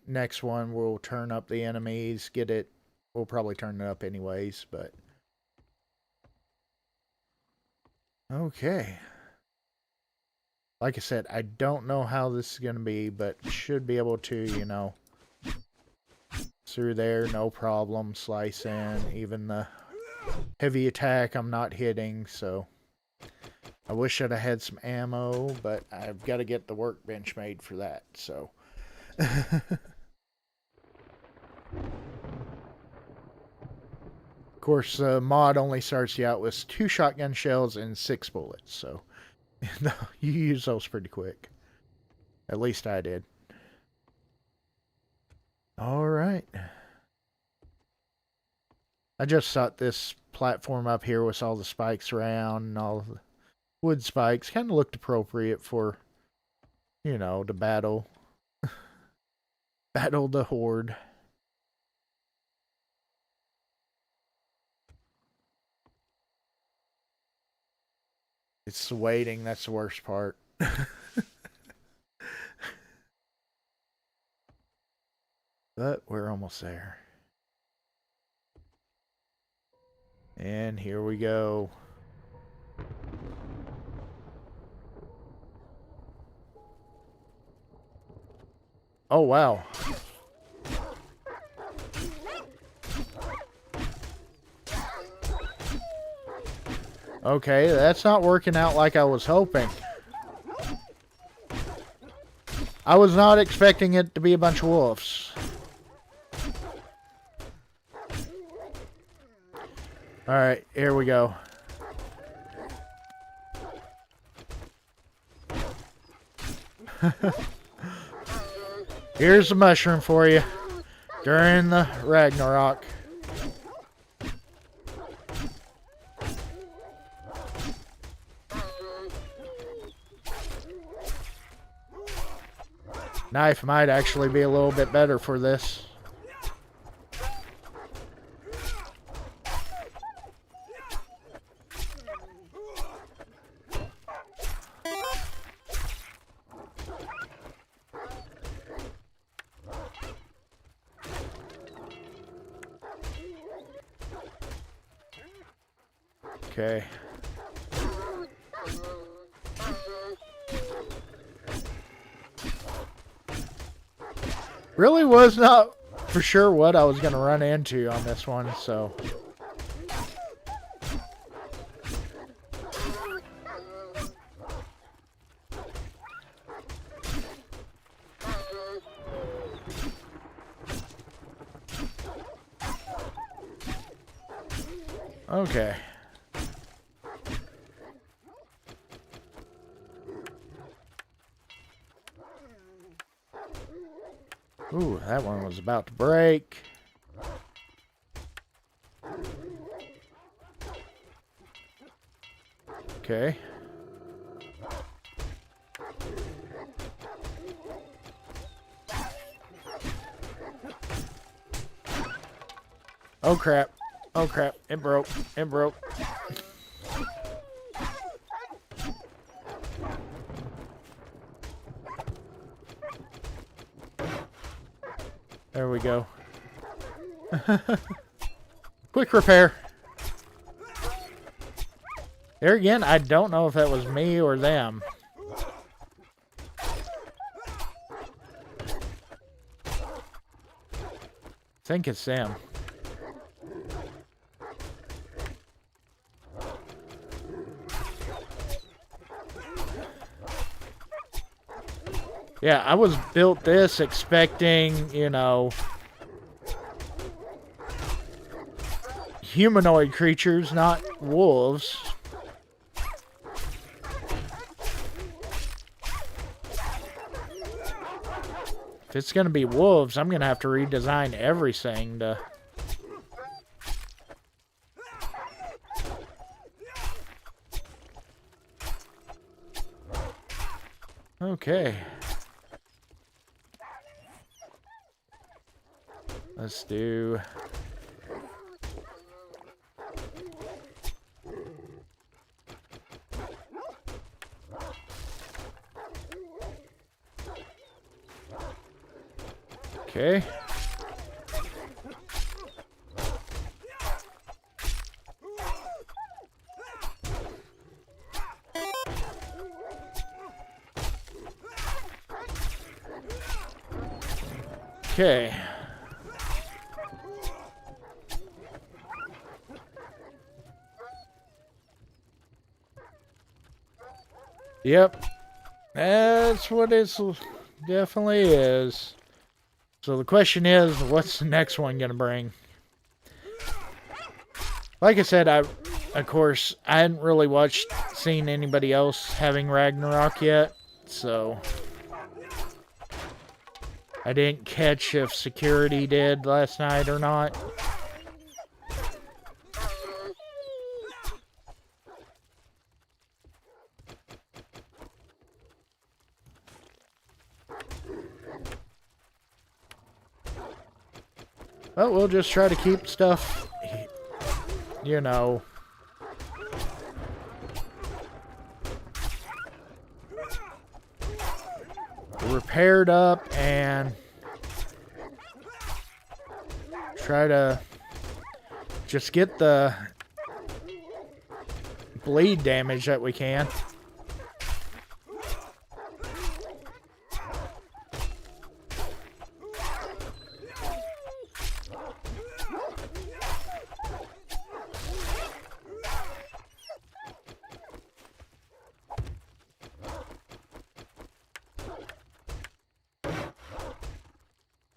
next one, we'll turn up the enemies, get it. We'll probably turn it up anyways, but. Okay. Like I said, I don't know how this is going to be, but should be able to, through there, no problem, slice in. Even the heavy attack I'm not hitting, so. I wish I'd have had some ammo, but I've got to get the workbench made for that, so. Of course, the mod only starts you out with 2 shotgun shells and 6 bullets, so you use those pretty quick. At least I did. Alright. I just thought this platform up here with all the spikes around and all the wood spikes kind of looked appropriate for, to battle the Horde. It's the waiting, that's the worst part. But we're almost there. And here we go. Oh, wow. Okay, that's not working out like I was hoping. I was not expecting it to be a bunch of wolves. Alright, here we go. Here's the mushroom for you during the Ragnarok. Knife might actually be a little bit better for this. Okay. Really was not for sure what I was going to run into on this one, so. Okay. Ooh, that one was about to break. Okay. Oh crap. Oh crap. It broke. It broke. There we go. Quick repair. There again, I don't know if that was me or them. I think it's them. Yeah, I was built this expecting, you know, humanoid creatures, not wolves. If it's going to be wolves, I'm going to have to redesign everything to... Okay. Let's do... Okay. Okay. Yep. That's what it definitely is. So the question is, what's the next one going to bring? Like I said, of course, I hadn't really seen anybody else having Ragnarok yet, so I didn't catch if security did last night or not. But we'll just try to keep stuff, you know, repaired up and try to just get the bleed damage that we can.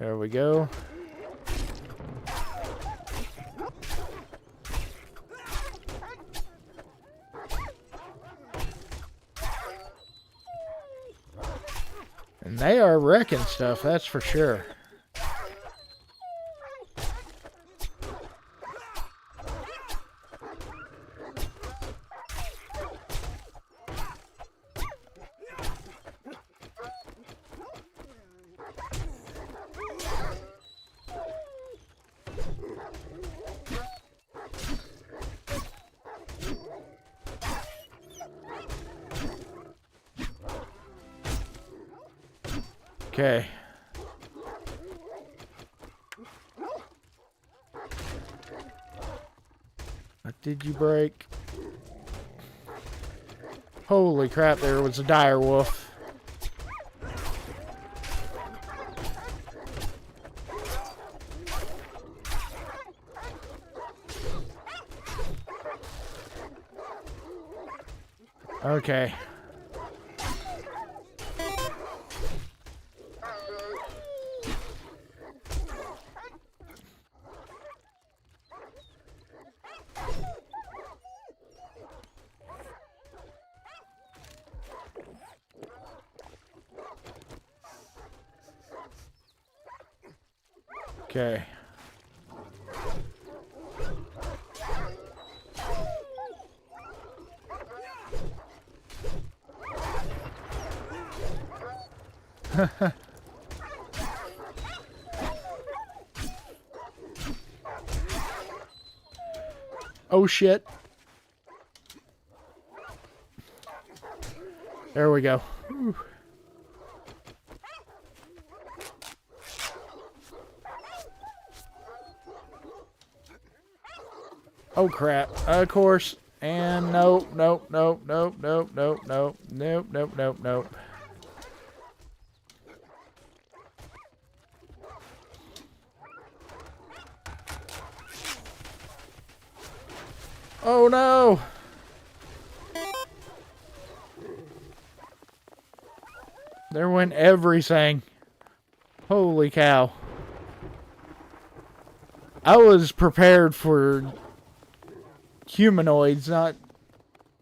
There we go. And they are wrecking stuff, that's for sure. Okay. What did you break? Holy crap, there was a dire wolf. Okay. Okay. Oh shit. There we go. Whew. Oh crap. Of course. And nope, nope, nope, nope, nope, nope, nope, nope, nope, nope, nope. Oh no! There went everything. Holy cow. I was prepared for humanoids, not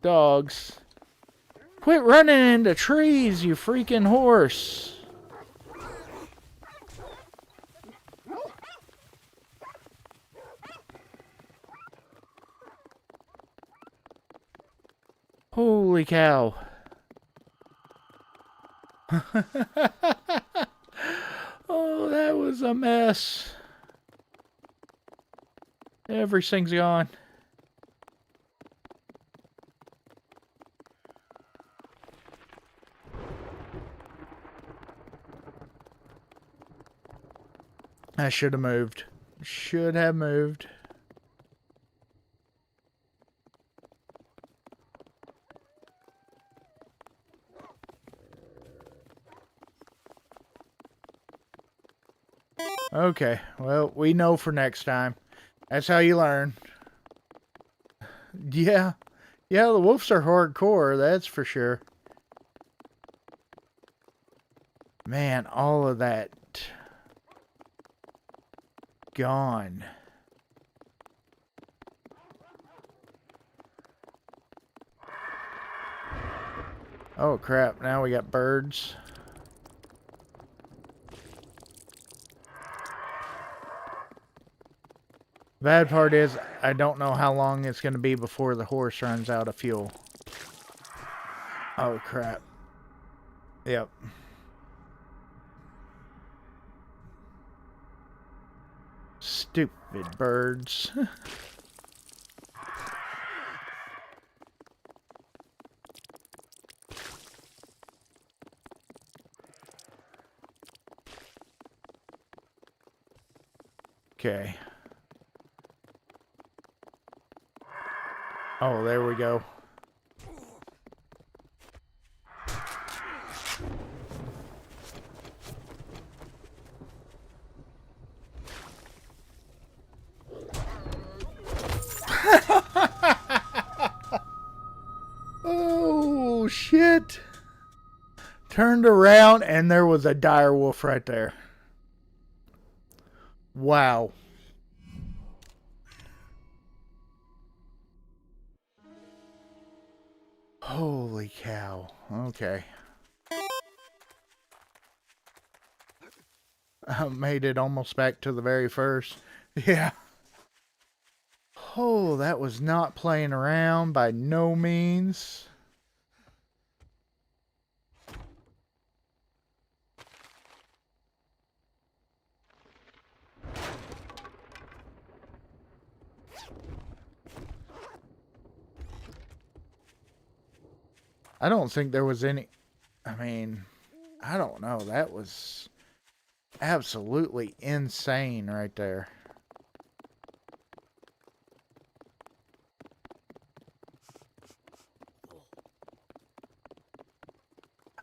dogs. Quit running into trees, you freaking horse. Holy cow. Oh, that was a mess. Everything's gone. I should have moved. Should have moved. Okay, well, we know for next time. That's how you learn. Yeah. Yeah, the wolves are hardcore, that's for sure. Man, all of that gone. Oh crap, now we got birds. Bad part is, I don't know how long it's going to be before the horse runs out of fuel. Oh crap. Yep. Stupid birds. Okay. Oh, there we go. Oh, shit. Turned around and there was a dire wolf right there. Wow. Holy cow. Okay. I made it almost back to the very first. Yeah. Oh, that was not playing around by no means. I don't think there was any... I mean, I don't know. That was absolutely insane right there.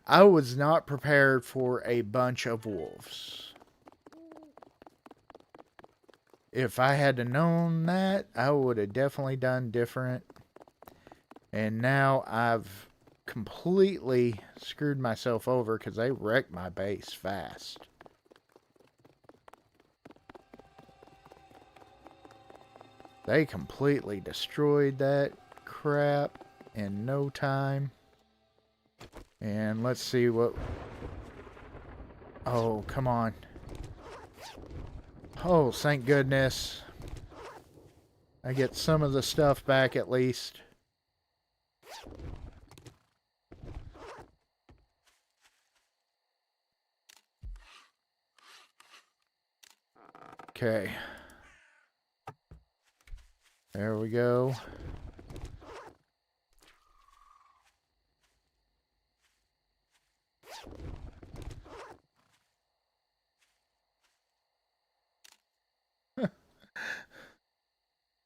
I was not prepared for a bunch of wolves. If I had known that, I would have definitely done different. And now I've completely screwed myself over because they wrecked my base fast. They completely destroyed that crap in no time. And let's see what... Oh, come on. Oh, thank goodness. I get some of the stuff back at least. Okay. There we go.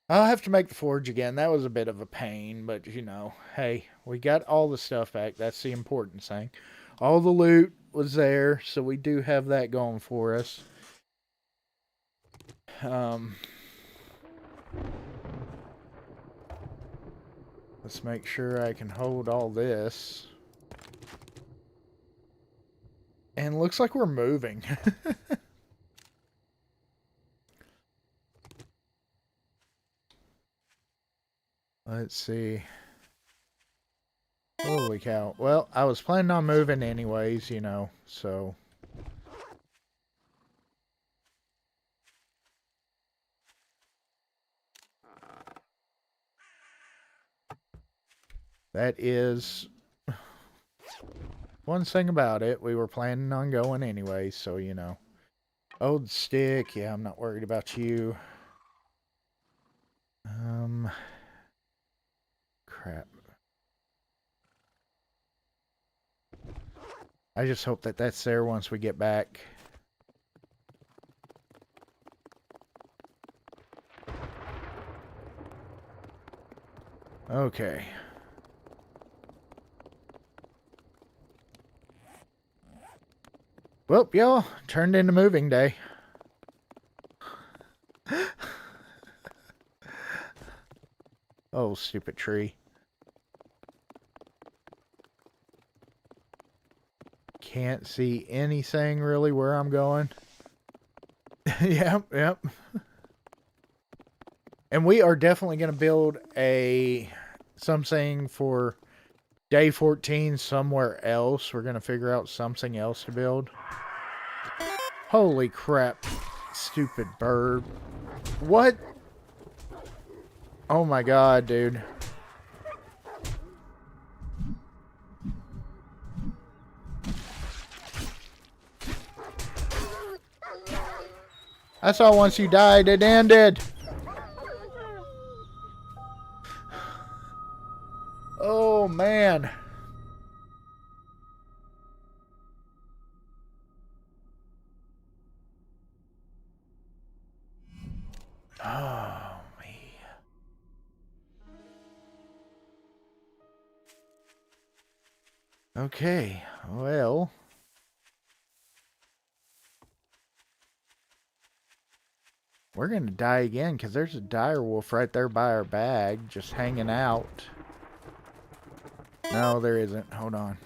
I'll have to make the forge again. That was a bit of a pain, but you know, hey, we got all the stuff back. That's the important thing. All the loot was there, so we do have that going for us. Let's make sure I can hold all this. And looks like we're moving. Let's see. Holy cow. Well, I was planning on moving anyways, you know, so... That is one thing about it. We were planning on going anyway, so you know. Old stick, yeah, I'm not worried about you. Crap. I just hope that that's there once we get back. Okay. Well, y'all, turned into moving day. Oh, stupid tree. Can't see anything really where I'm going. Yep. And we are definitely going to build something for day 14 somewhere else. We're going to figure out something else to build. Holy crap. Stupid bird. What? Oh my god, dude. I saw once you died, it ended. Oh, man. Oh, me. Okay, well. We're going to die again because there's a dire wolf right there by our bag just hanging out. No, there isn't. Hold on.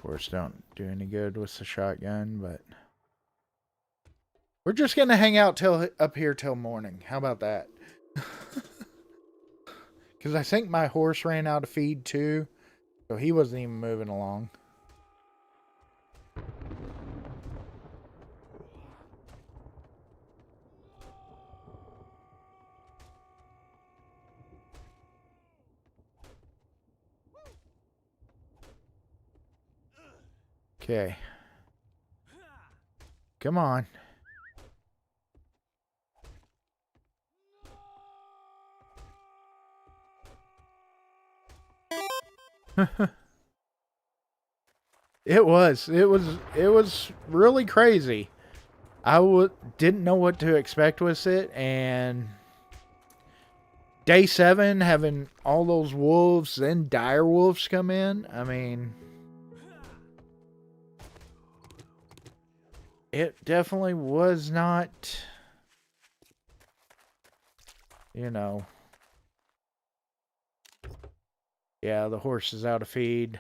course, don't do any good with the shotgun, but we're just gonna hang out up here till morning. How about that? Because I think my horse ran out of feed too, so he wasn't even moving along. Okay. Come on. It was really crazy. I didn't know what to expect with it, and day 7 having all those wolves, then dire wolves come in. I mean, it definitely was not, you know. Yeah, the horse is out of feed.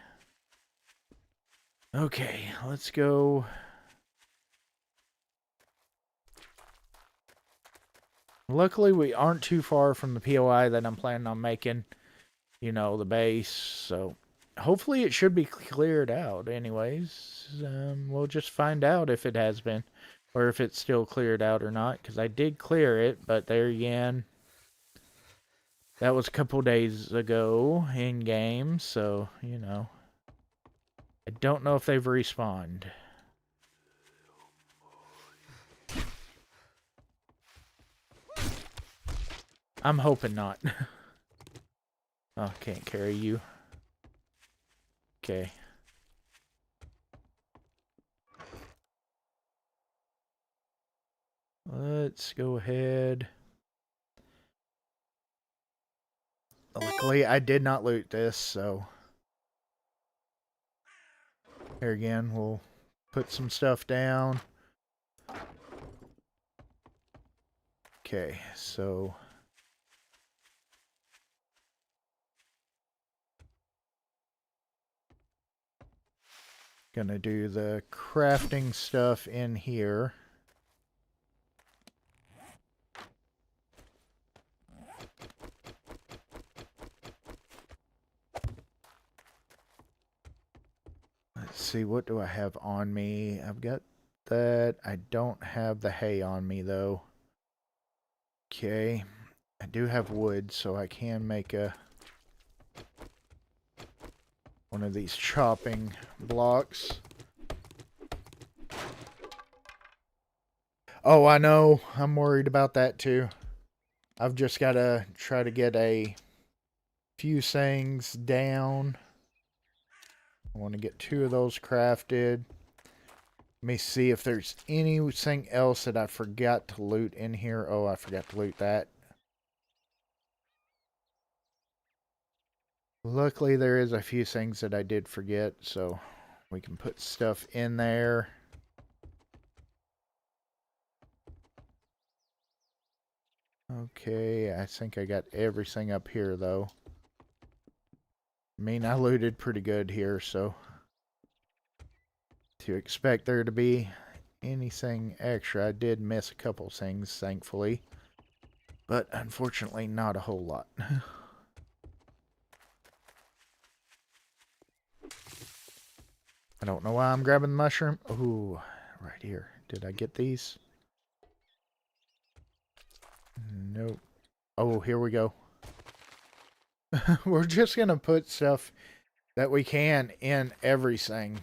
Okay, let's go. Luckily, we aren't too far from the POI that I'm planning on making, you know, the base. So hopefully it should be cleared out anyways. We'll just find out if it has been, or if it's still cleared out or not, because I did clear it, but there again, that was a couple days ago in game, so, you know, I don't know if they've respawned. I'm hoping not. Oh, can't carry you. Okay. Let's go ahead. Luckily, I did not loot this, so here again, we'll put some stuff down. Okay, so gonna do the crafting stuff in here. Let's see, what do I have on me? I've got that. I don't have the hay on me, though. Okay. I do have wood, so I can make one of these chopping blocks. Oh, I know. I'm worried about that, too. I've just got to try to get a few things down. I want to get 2 of those crafted. Let me see if there's anything else that I forgot to loot in here. Oh, I forgot to loot that. Luckily, there is a few things that I did forget, so we can put stuff in there. Okay, I think I got everything up here, though. I mean, I looted pretty good here, so to expect there to be anything extra, I did miss a couple things, thankfully, but unfortunately not a whole lot. I don't know why I'm grabbing the mushroom. Ooh, right here. Did I get these? Nope. Oh, here we go. We're just going to put stuff that we can in everything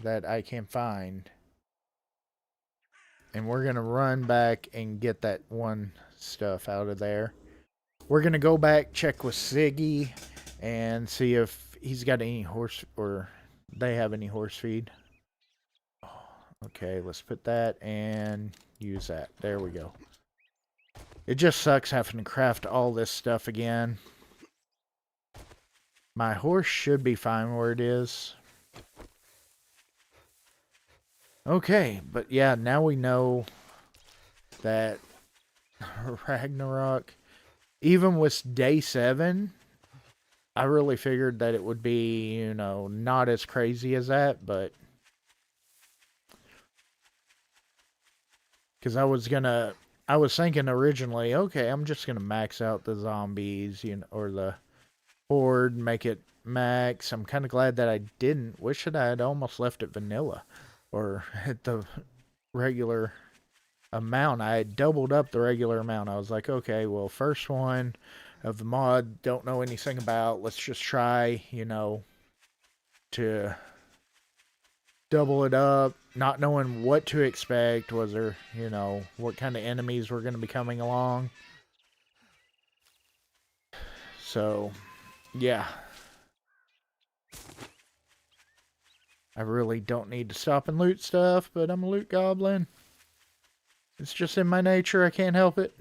that I can find. And we're going to run back and get that one stuff out of there. We're going to go back, check with Siggy, and see if he's got any horse, or they have any horse feed. Okay, let's put that and use that. There we go. It just sucks having to craft all this stuff again. My horse should be fine where it is. Okay, but yeah, now we know that Ragnarok, even with day 7, I really figured that it would be, you know, not as crazy as that, but because I was thinking originally, okay, I'm just gonna max out the zombies, you know, or the horde, make it max. I'm kind of glad that I didn't. Wish that I had almost left it vanilla, or at the regular amount. I had doubled up the regular amount. I was like, okay, well, first one of the mod, don't know anything about. Let's just try, you know, to double it up, not knowing what to expect. Was there, you know, what kind of enemies were going to be coming along? So, yeah. I really don't need to stop and loot stuff, but I'm a loot goblin. It's just in my nature. I can't help it.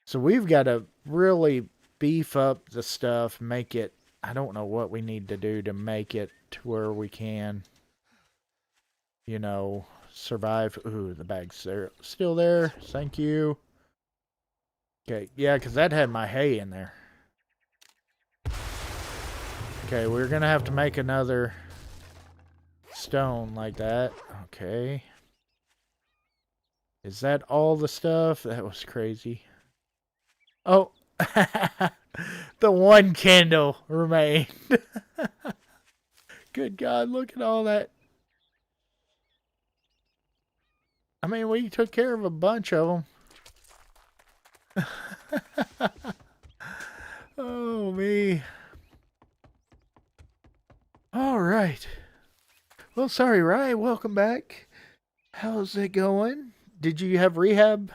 So we've got to really beef up the stuff, make it, I don't know what we need to do to make it to where we can, you know, survive. Ooh, the bag's there, still there. Thank you. Okay, yeah, because that had my hay in there. Okay, we're going to have to make another stone like that. Okay. Is that all the stuff? That was crazy. Oh, the one candle remained. Good God, look at all that. I mean, we took care of a bunch of them. Oh, me. All right. Well, sorry, Rye. Welcome back. How's it going? Did you have rehab?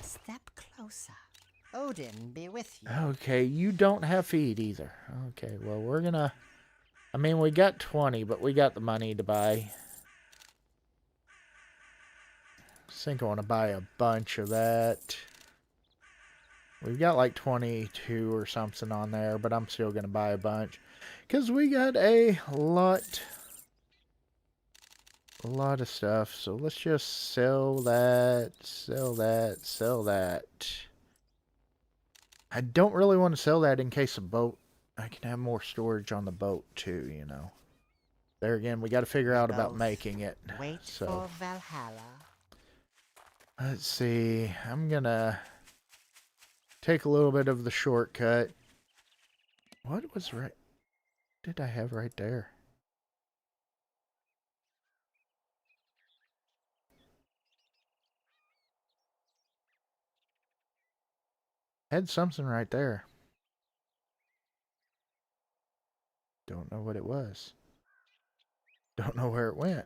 Step closer. Odin be with you. Okay, you don't have feed either. Okay, well, we're gonna... I mean, we got 20, but we got the money to buy. I think I want to buy a bunch of that. We've got like 22 or something on there, but I'm still gonna buy a bunch. Because we got a lot of stuff. So let's just sell that, sell that, sell that. I don't really want to sell that in case a boat. I can have more storage on the boat too, you know. There again, we got to figure out about making it. Wait for Valhalla. Let's see. I'm gonna take a little bit of the shortcut. What was right? Did I have right there? Had something right there. Don't know what it was. Don't know where it went.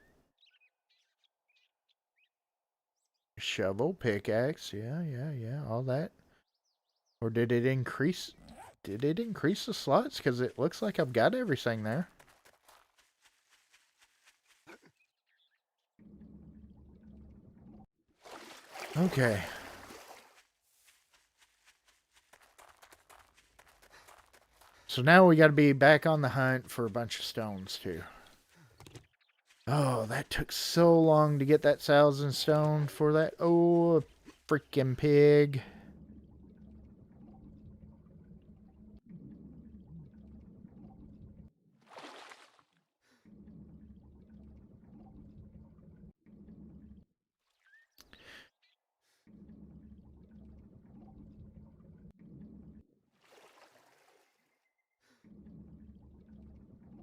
Shovel, pickaxe, yeah, all that. Or did it increase? Did it increase the slots? Because it looks like I've got everything there. Okay. So now we got to be back on the hunt for a bunch of stones too. Oh, that took so long to get that 1,000 stone for that. Oh, freaking pig.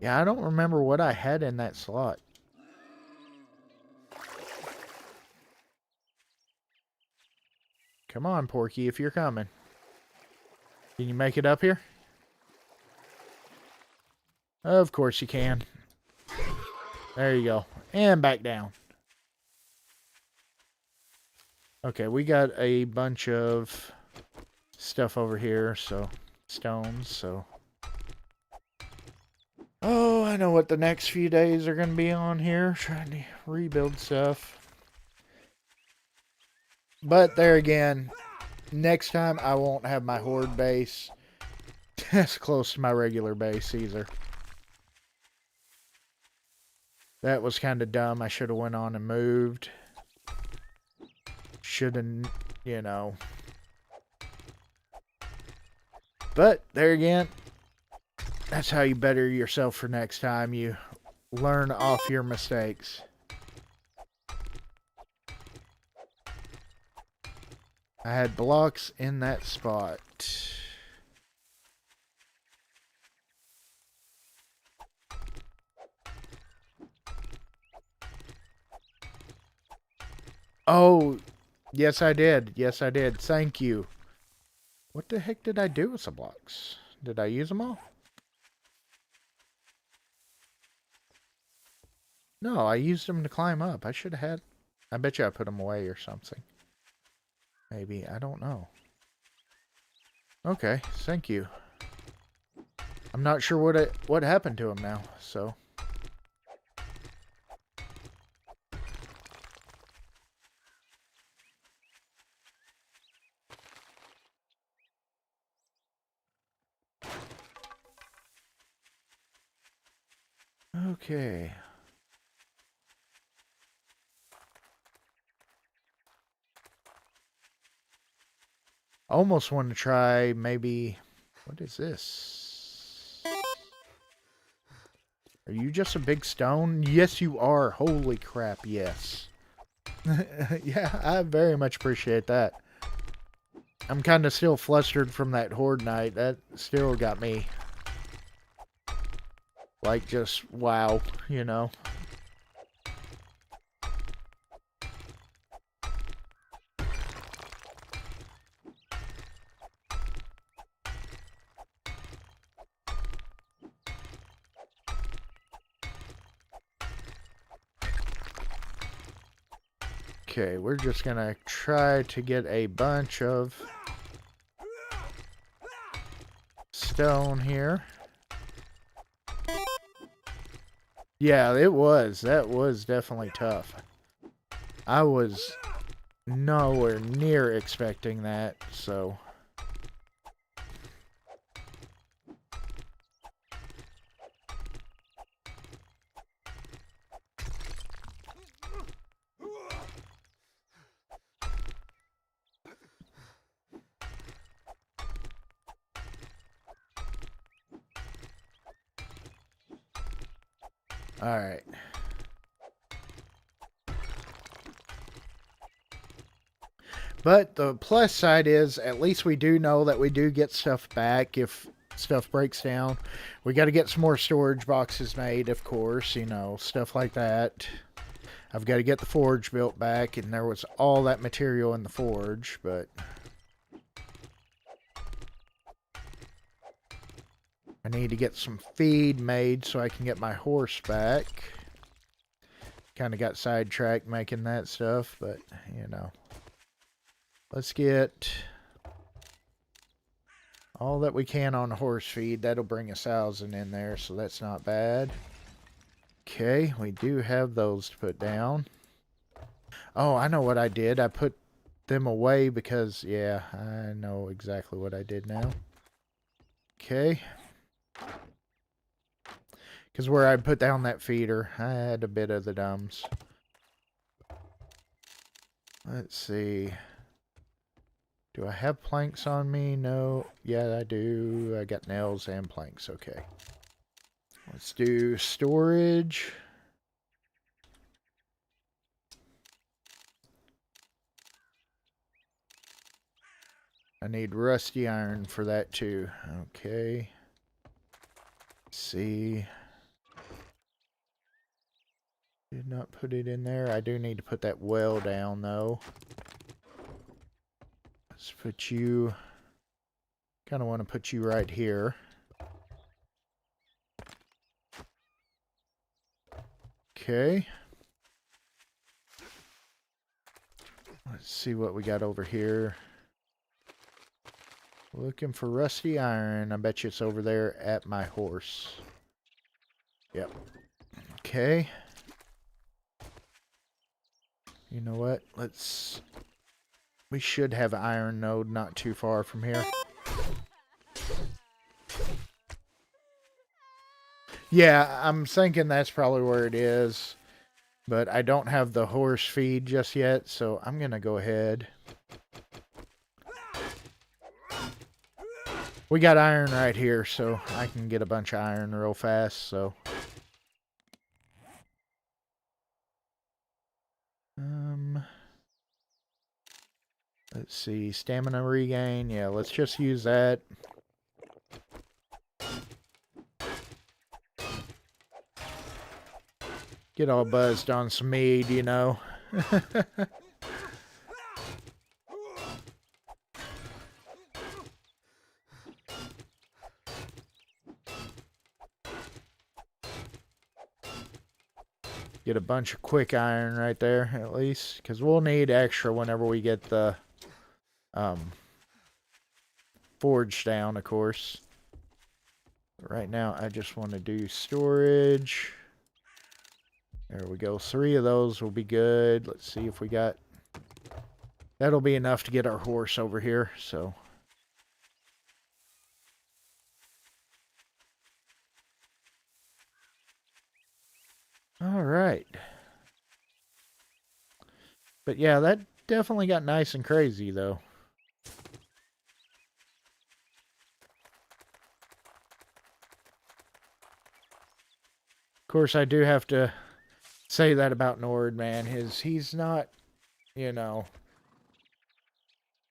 Yeah, I don't remember what I had in that slot. Come on, Porky, if you're coming. Can you make it up here? Of course you can. There you go. And back down. Okay, we got a bunch of stuff over here, so stones, so... Oh, I know what the next few days are going to be on here, trying to rebuild stuff. But there again, next time I won't have my horde base as close to my regular base either. That was kind of dumb. I should have went on and moved. shouldn't, you know. But, there again, that's how you better yourself for next time. You learn off your mistakes. I had blocks in that spot. Oh, yes I did. Yes I did. Thank you. What the heck did I do with the blocks? Did I use them all? No, I used them to climb up. I should have had... I bet you I put them away or something. Maybe. I don't know. Okay, thank you. I'm not sure what happened to them now, so... Okay. I almost want to try maybe... What is this? Are you just a big stone? Yes, you are. Holy crap, yes. Yeah, I very much appreciate that. I'm kind of still flustered from that horde night. That still got me... Like, just, wow, you know. Okay, we're just gonna try to get a bunch of stone here. Yeah, it was. That was definitely tough. I was nowhere near expecting that, so... Alright. But the plus side is, at least we do know that we do get stuff back if stuff breaks down. We got to get some more storage boxes made, of course, you know, stuff like that. I've got to get the forge built back, and there was all that material in the forge, but... I need to get some feed made so I can get my horse back. Kind of got sidetracked making that stuff, but, you know. Let's get all that we can on horse feed. That'll bring 1,000 in there, so that's not bad. Okay, we do have those to put down. Oh, I know what I did. I put them away because, yeah, I know exactly what I did now. Okay. Because where I put down that feeder, I had a bit of the dumbs. Let's see. Do I have planks on me? No. Yeah, I do. I got nails and planks. Okay. Let's do storage. I need rusty iron for that too. Okay. Let's see. Did not put it in there. I do need to put that well down though. Let's put you... Kind of want to put you right here. Okay. Let's see what we got over here. Looking for rusty iron. I bet you it's over there at my horse. Yep. Okay. You know what? Let's... We should have an iron node not too far from here. Yeah, I'm thinking that's probably where it is. But I don't have the horse feed just yet, so I'm going to go ahead. We got iron right here, so I can get a bunch of iron real fast, so. Let's see, stamina regain. Yeah, let's just use that. Get all buzzed on some mead, you know. Get a bunch of quick iron right there, at least. Because we'll need extra whenever we get the forge down, of course. But right now, I just want to do storage. There we go. 3 of those will be good. Let's see if we got... That'll be enough to get our horse over here, so... Alright. But yeah, that definitely got nice and crazy, though. Of course, I do have to say that about NORDMANN. He's not, you know...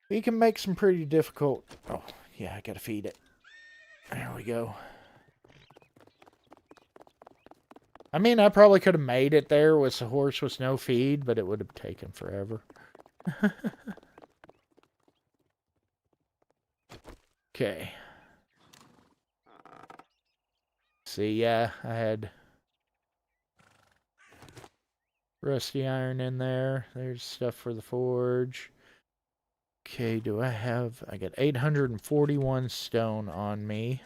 He can make some pretty difficult... Oh, yeah, I gotta feed it. There we go. I mean, I probably could have made it there with the horse with no feed, but it would have taken forever. Okay. See, yeah, I had rusty iron in there. There's stuff for the forge. Okay, do I have... I got 841 stone on me.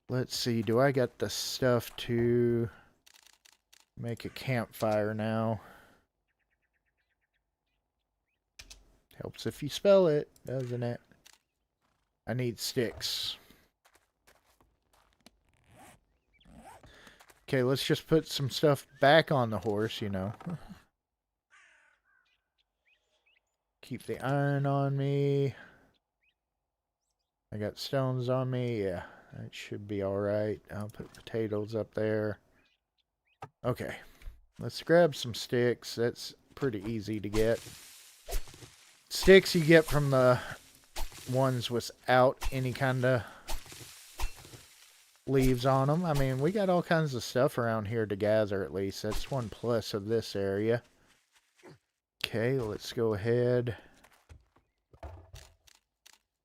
Let's see, do I got the stuff to make a campfire now? Helps if you spell it, doesn't it? I need sticks. Okay, let's just put some stuff back on the horse, you know. Keep the iron on me. I got stones on me, yeah. That should be alright. I'll put potatoes up there. Okay. Let's grab some sticks. That's pretty easy to get. Sticks you get from the ones without any kind of leaves on them. I mean, we got all kinds of stuff around here to gather, at least. That's one plus of this area. Okay, let's go ahead.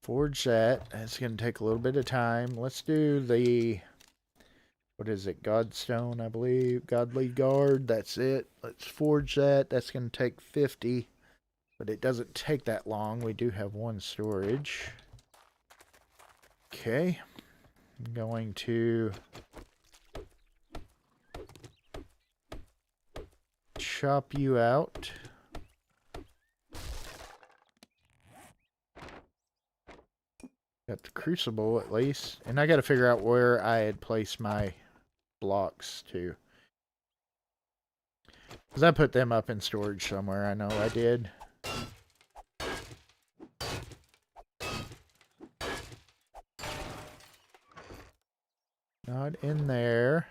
Forge that. That's going to take a little bit of time. Let's do the... What is it? Godstone, I believe. Godly Guard. That's it. Let's forge that. That's going to take 50. But it doesn't take that long. We do have one storage. Okay. I'm going to... chop you out. Got the crucible at least. And I got to figure out where I had placed my blocks to. Because I put them up in storage somewhere. I know I did. Not in there.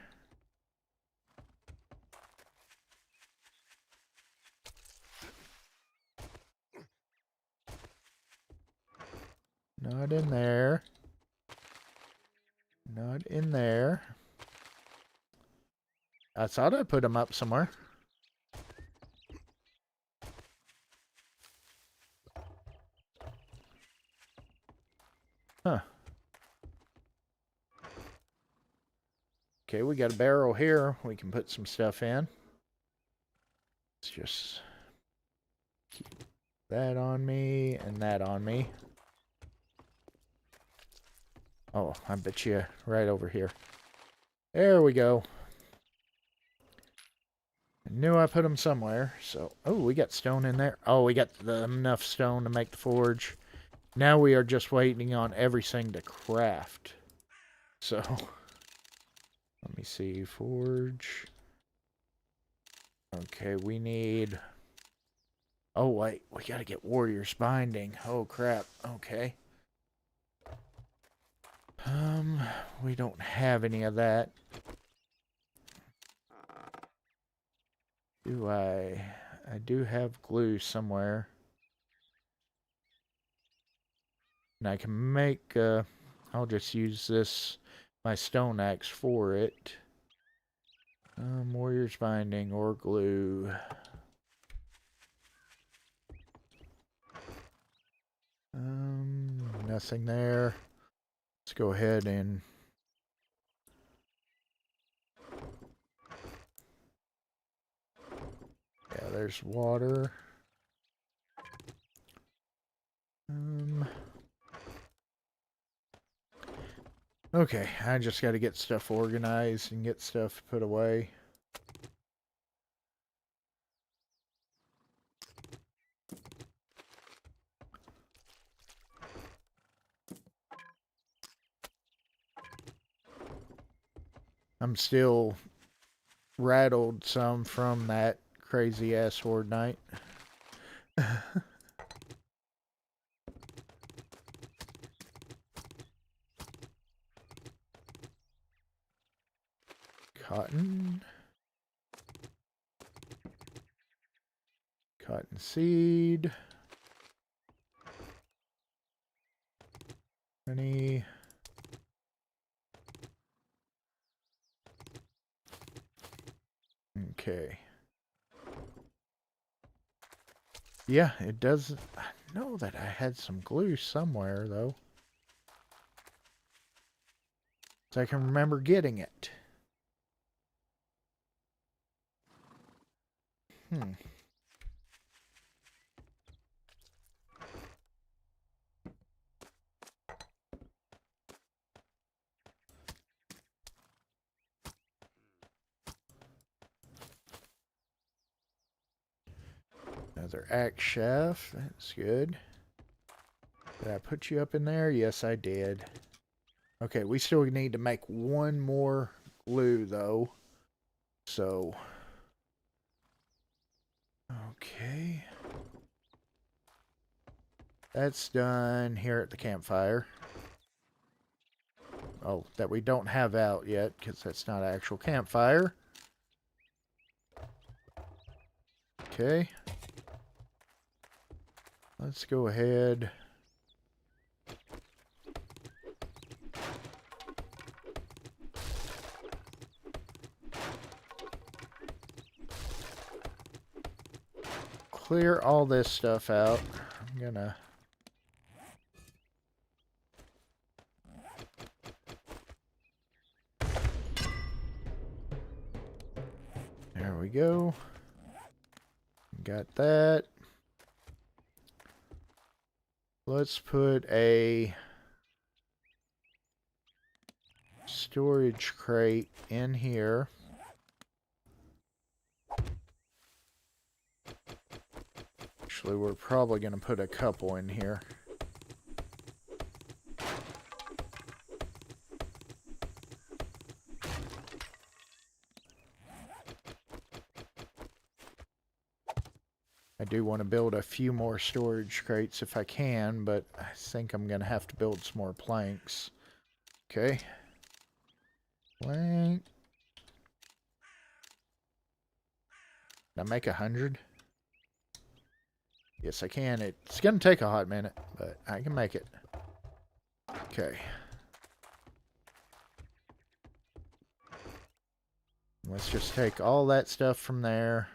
Not in there. Not in there. I thought I put them up somewhere. Huh. Okay, we got a barrel here. We can put some stuff in. Let's just keep that on me and that on me. Oh, I bet you right over here. There we go. I knew I put them somewhere, so... Oh, we got stone in there. Oh, we got enough stone to make the forge. Now we are just waiting on everything to craft. So, let me see. Forge. Okay, we need... Oh, wait. We gotta get Warrior's Binding. Oh, crap. Okay. We don't have any of that. Do I? I do have glue somewhere. And I can make, I'll just use this, my stone axe for it. Warrior's Binding or glue. Nothing there. Let's go ahead and yeah, there's water. Okay, I just got to get stuff organized and get stuff put away. I'm still rattled some from that crazy ass horde night. Cotton. Cotton seed. Honey. Okay. Yeah, it does. I know that I had some glue somewhere, though. So I can remember getting it. Another axe shaft. That's good. Did I put you up in there? Yes, I did. Okay, we still need to make one more glue, though. So... Okay. That's done here at the campfire. Oh, that we don't have out yet, because that's not an actual campfire. Okay. Let's go ahead. Clear all this stuff out. I'm gonna... There we go. Got that. Let's put a storage crate in here. Actually, we're probably going to put a couple in here. I do want to build a few more storage crates if I can, but I think I'm going to have to build some more planks. Okay. Plank. Can I make 100? Yes, I can. It's going to take a hot minute, but I can make it. Okay. Let's just take all that stuff from there.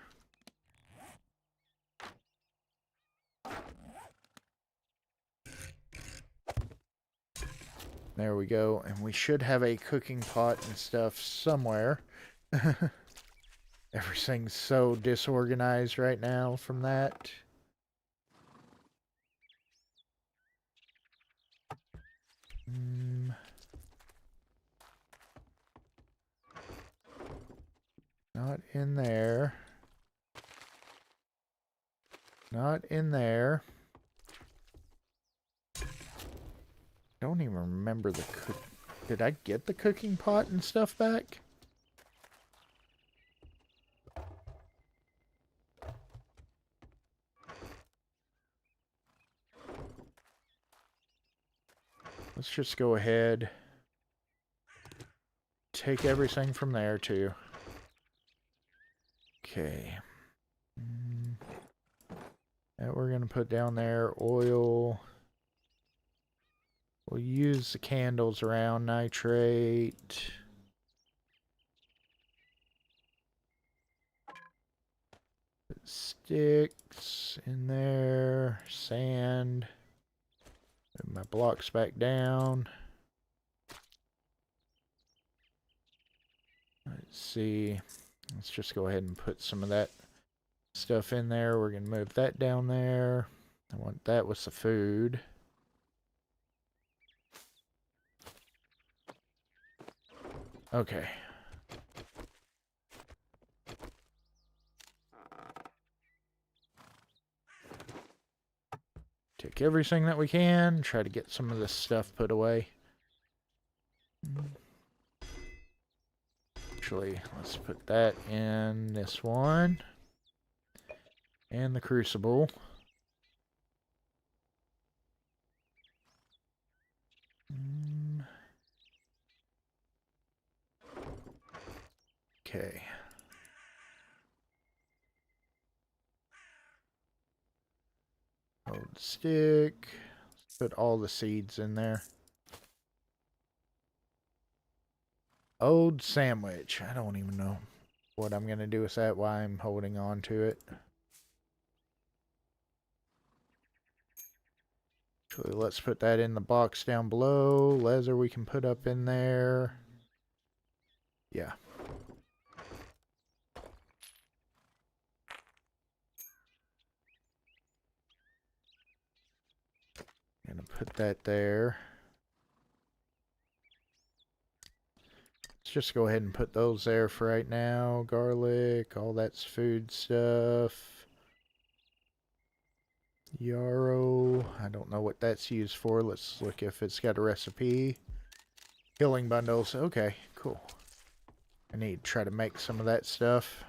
There we go. And we should have a cooking pot and stuff somewhere. Everything's so disorganized right now from that. Not in there. Not in there. Don't even remember the cook. Did I get the cooking pot and stuff back? let's just go ahead. Take everything from there, too. Okay. That we're going to put down there. Oil. We'll use the candles around. Nitrate. Put sticks in there. Sand. Move my blocks back down. Let's see. Let's just go ahead and put some of that stuff in there. We're going to move that down there. I want that with the food. Okay. Take everything that we can. Try to get some of this stuff put away. Actually, let's put that in this one. And the crucible. Okay. Hold stick. Let's put all the seeds in there. Old sandwich. I don't even know what I'm going to do with that, why I'm holding on to it. Actually, let's put that in the box down below. Leather we can put up in there. Yeah. Gonna put that there. Let's just go ahead and put those there for right now. Garlic, all that's food stuff. Yarrow, I don't know what that's used for. Let's look if it's got a recipe. Healing bundles, okay, cool. I need to try to make some of that stuff.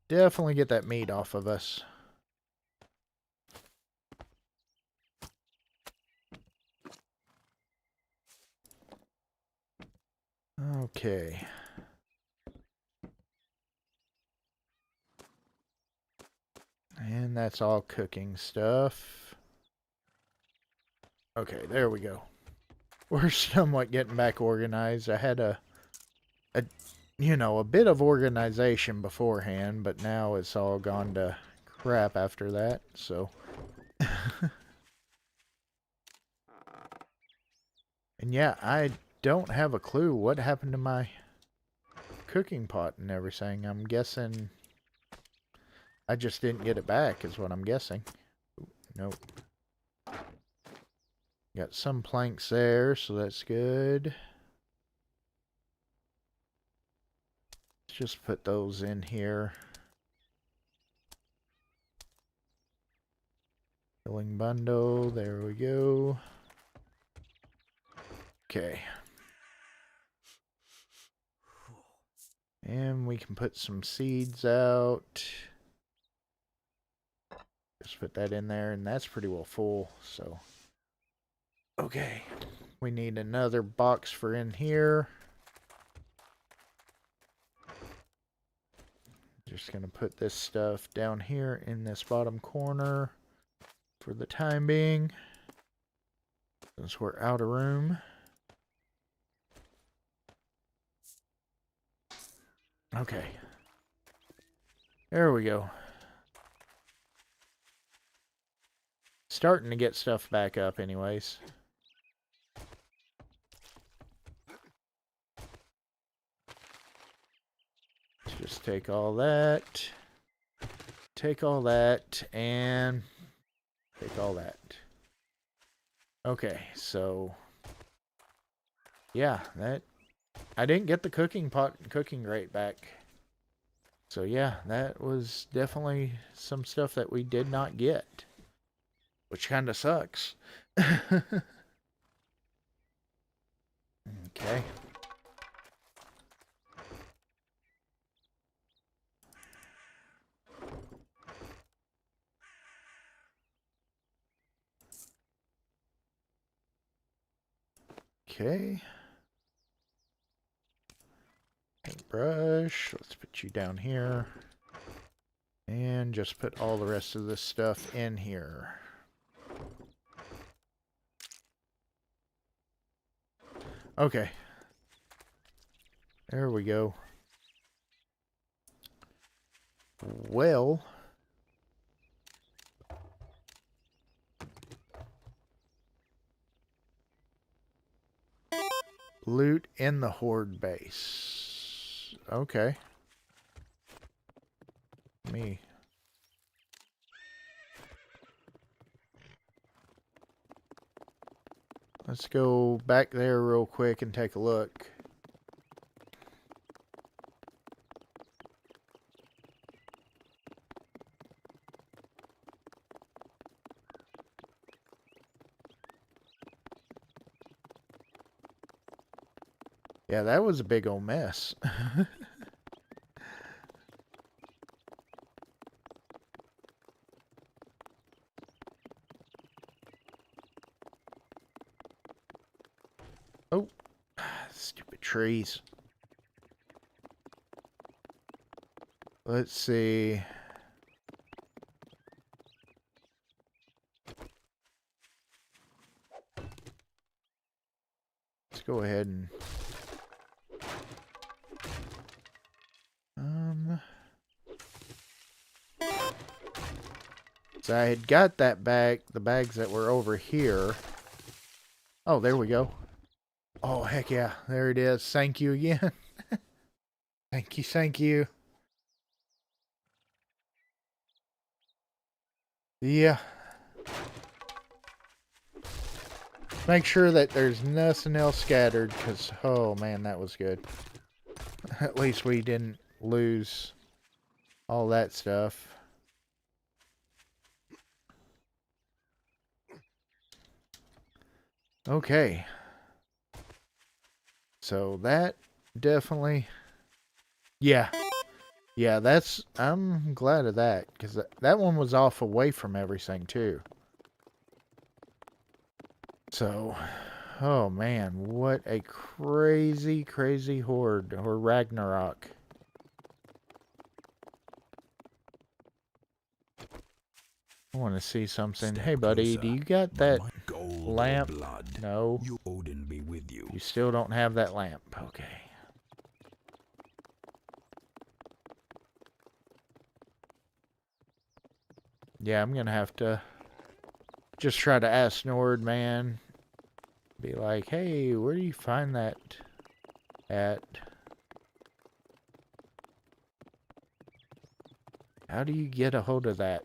Definitely get that meat off of us. Okay. And that's all cooking stuff. Okay, there we go. We're somewhat getting back organized. I had a bit of organization beforehand, but now it's all gone to crap after that, so. And yeah, I don't have a clue what happened to my cooking pot and everything. I'm guessing I just didn't get it back is what I'm guessing. Nope. Got some planks there, so that's good. Let's just put those in here. Filling bundle, there we go. Okay. And we can put some seeds out. Just put that in there, and that's pretty well full, so. Okay. We need another box for in here. Just gonna put this stuff down here in this bottom corner for the time being, since we're out of room. Okay. There we go. Starting to get stuff back up anyways. Let's just take all that. Take all that and take all that. Okay, so yeah, that I didn't get the cooking pot and cooking grate back. So yeah, that was definitely some stuff that we did not get, which kind of sucks. Okay. Okay. Paintbrush. Let's put you down here. And just put all the rest of this stuff in here. Okay. There we go. Well, loot in the horde base. Okay. Me. Let's go back there real quick and take a look. Yeah, that was a big old mess. Oh, stupid trees. Let's see. Let's go ahead and so I had got that bag, the bags that were over here. Oh, there we go. Oh, heck yeah. There it is. Thank you again. Thank you, thank you. Yeah. Make sure that there's nothing else scattered, because, oh man, that was good. At least we didn't lose all that stuff. Okay. So that definitely... Yeah. Yeah, that's... I'm glad of that, because that one was off away from everything, too. So... Oh, man. What a crazy, crazy horde. Or Ragnarok. I want to see something. Step Hey, buddy, closer, do you got but that my gold or lamp? blood. No. You Odin be with you. You still don't have that lamp. Okay. Yeah, I'm gonna have to just try to ask NORDMANN. Be like, hey, where do you find that at? How do you get a hold of that?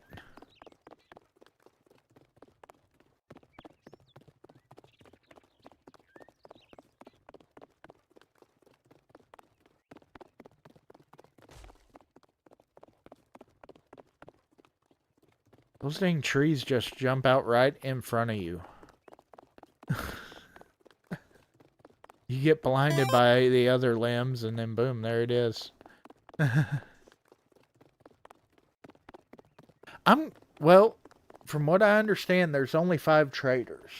Those dang trees just jump out right in front of you. You get blinded by the other limbs, and then boom, there it is. Well, from what I understand, there's only 5 traders.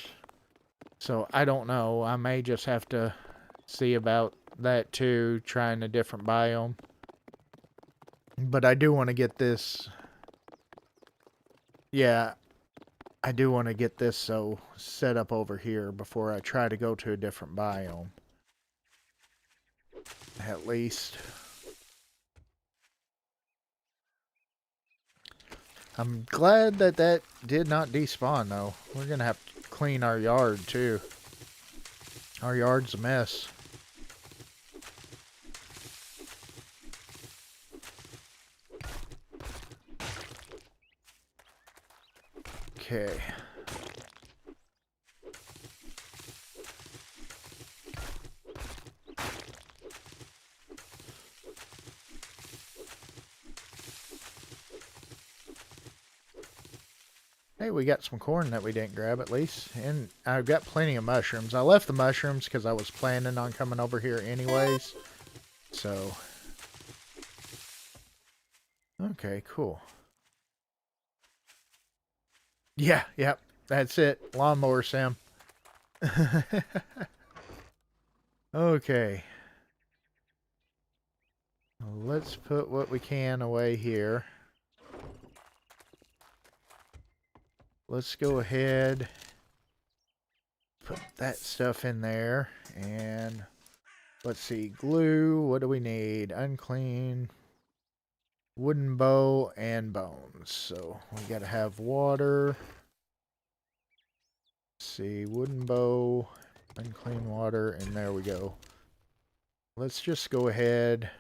So, I don't know. I may just have to see about that too, trying a different biome. But I do want to get this... Yeah, I do want to get this set up over here before I try to go to a different biome. At least. I'm glad that that did not despawn, though. We're going to have to clean our yard, too. Our yard's a mess. Okay. Hey, we got some corn that we didn't grab at least. And I've got plenty of mushrooms. I left the mushrooms because I was planning on coming over here anyways. So. Okay, cool. Yeah, yep. That's it. Lawnmower sim. Okay. Let's put what we can away here. Let's go ahead, put that stuff in there, and let's see, glue, what do we need? Unclean, wooden bow, and bones. So we gotta have water. Let's see, wooden bow, unclean water, and there we go. Let's just go ahead.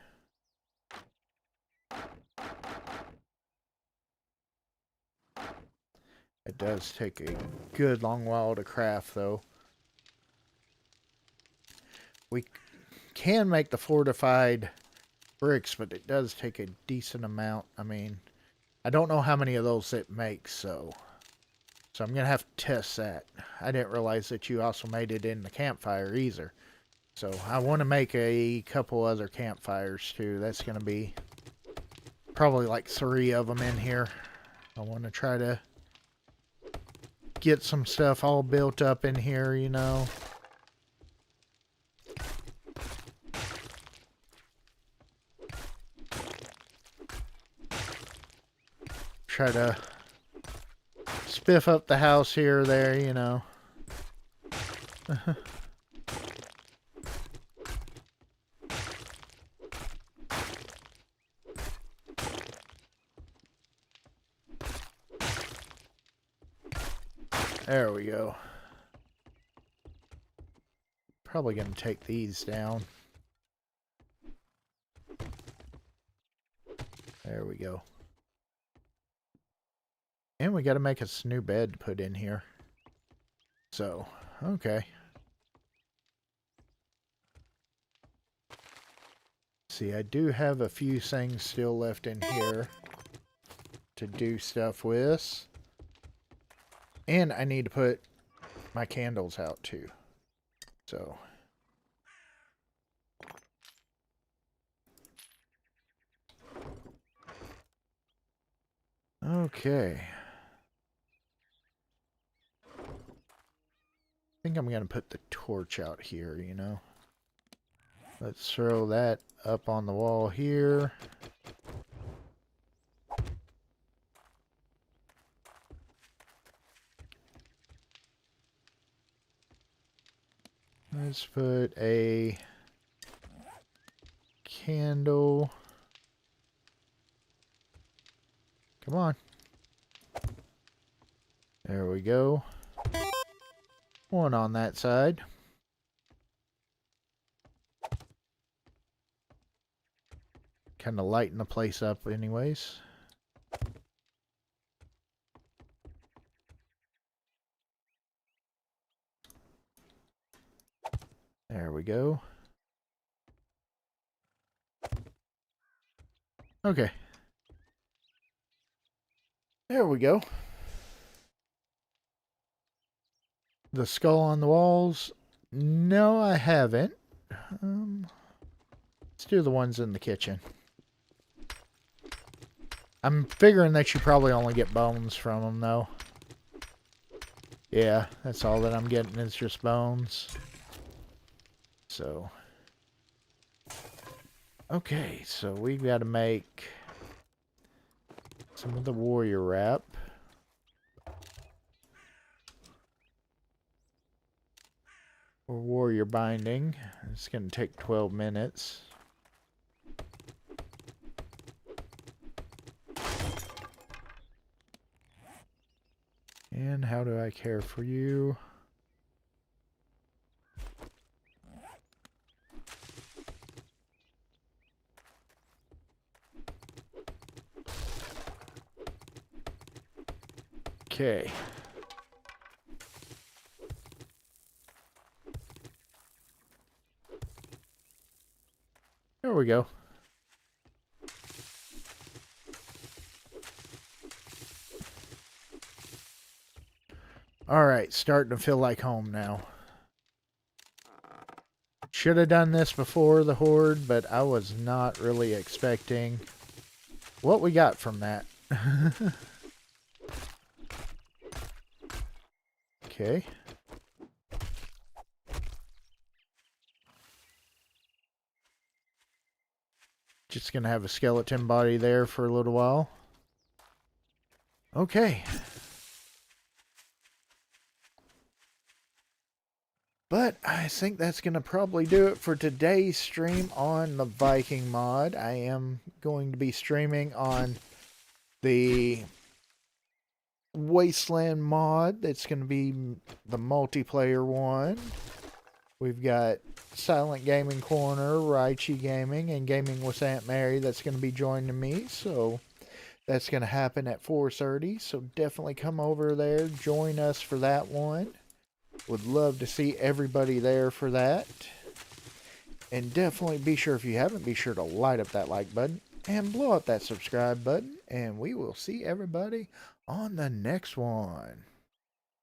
It does take a good long while to craft, though. We can make the fortified bricks, but it does take a decent amount. I mean, I don't know how many of those it makes, so I'm going to have to test that. I didn't realize that you also made it in the campfire either. So I want to make a couple other campfires too. That's going to be probably like 3 of them in here. I want to try to get some stuff all built up in here, you know. Try to spiff up the house here or there, you know. There we go. Probably going to take these down. There we go. And we got to make us a new bed to put in here. So, okay. See, I do have a few things still left in here to do stuff with. And I need to put my candles out too. So. Okay. I think I'm going to put the torch out here, you know. Let's throw that up on the wall here. Let's put a candle. Come on. There we go. One on that side. Kind of lighten the place up anyways. There we go. Okay. There we go. The skull on the walls? No, I haven't. Let's do the ones in the kitchen. I'm figuring that you probably only get bones from them, though. Yeah, that's all that I'm getting is just bones. So. Okay, so we've got to make some of the warrior wrap. Or warrior binding. It's going to take 12 minutes. And how do I care for you? Okay. There we go. Alright, starting to feel like home now. Should have done this before the horde, but I was not really expecting what we got from that. Okay. Just going to have a skeleton body there for a little while. Okay. But I think that's going to probably do it for today's stream on the Viking mod. I am going to be streaming on the Wasteland mod. That's going to be the multiplayer one. We've got Silent Gaming Corner, Raichi Gaming, and Gaming with Aunt Mary that's going to be joining me. So that's going to happen at 4:30. So definitely come over there, join us for that one. Would love to see everybody there for that. And definitely be sure, if you haven't, be sure to light up that like button and blow up that subscribe button. And we will see everybody on the next one.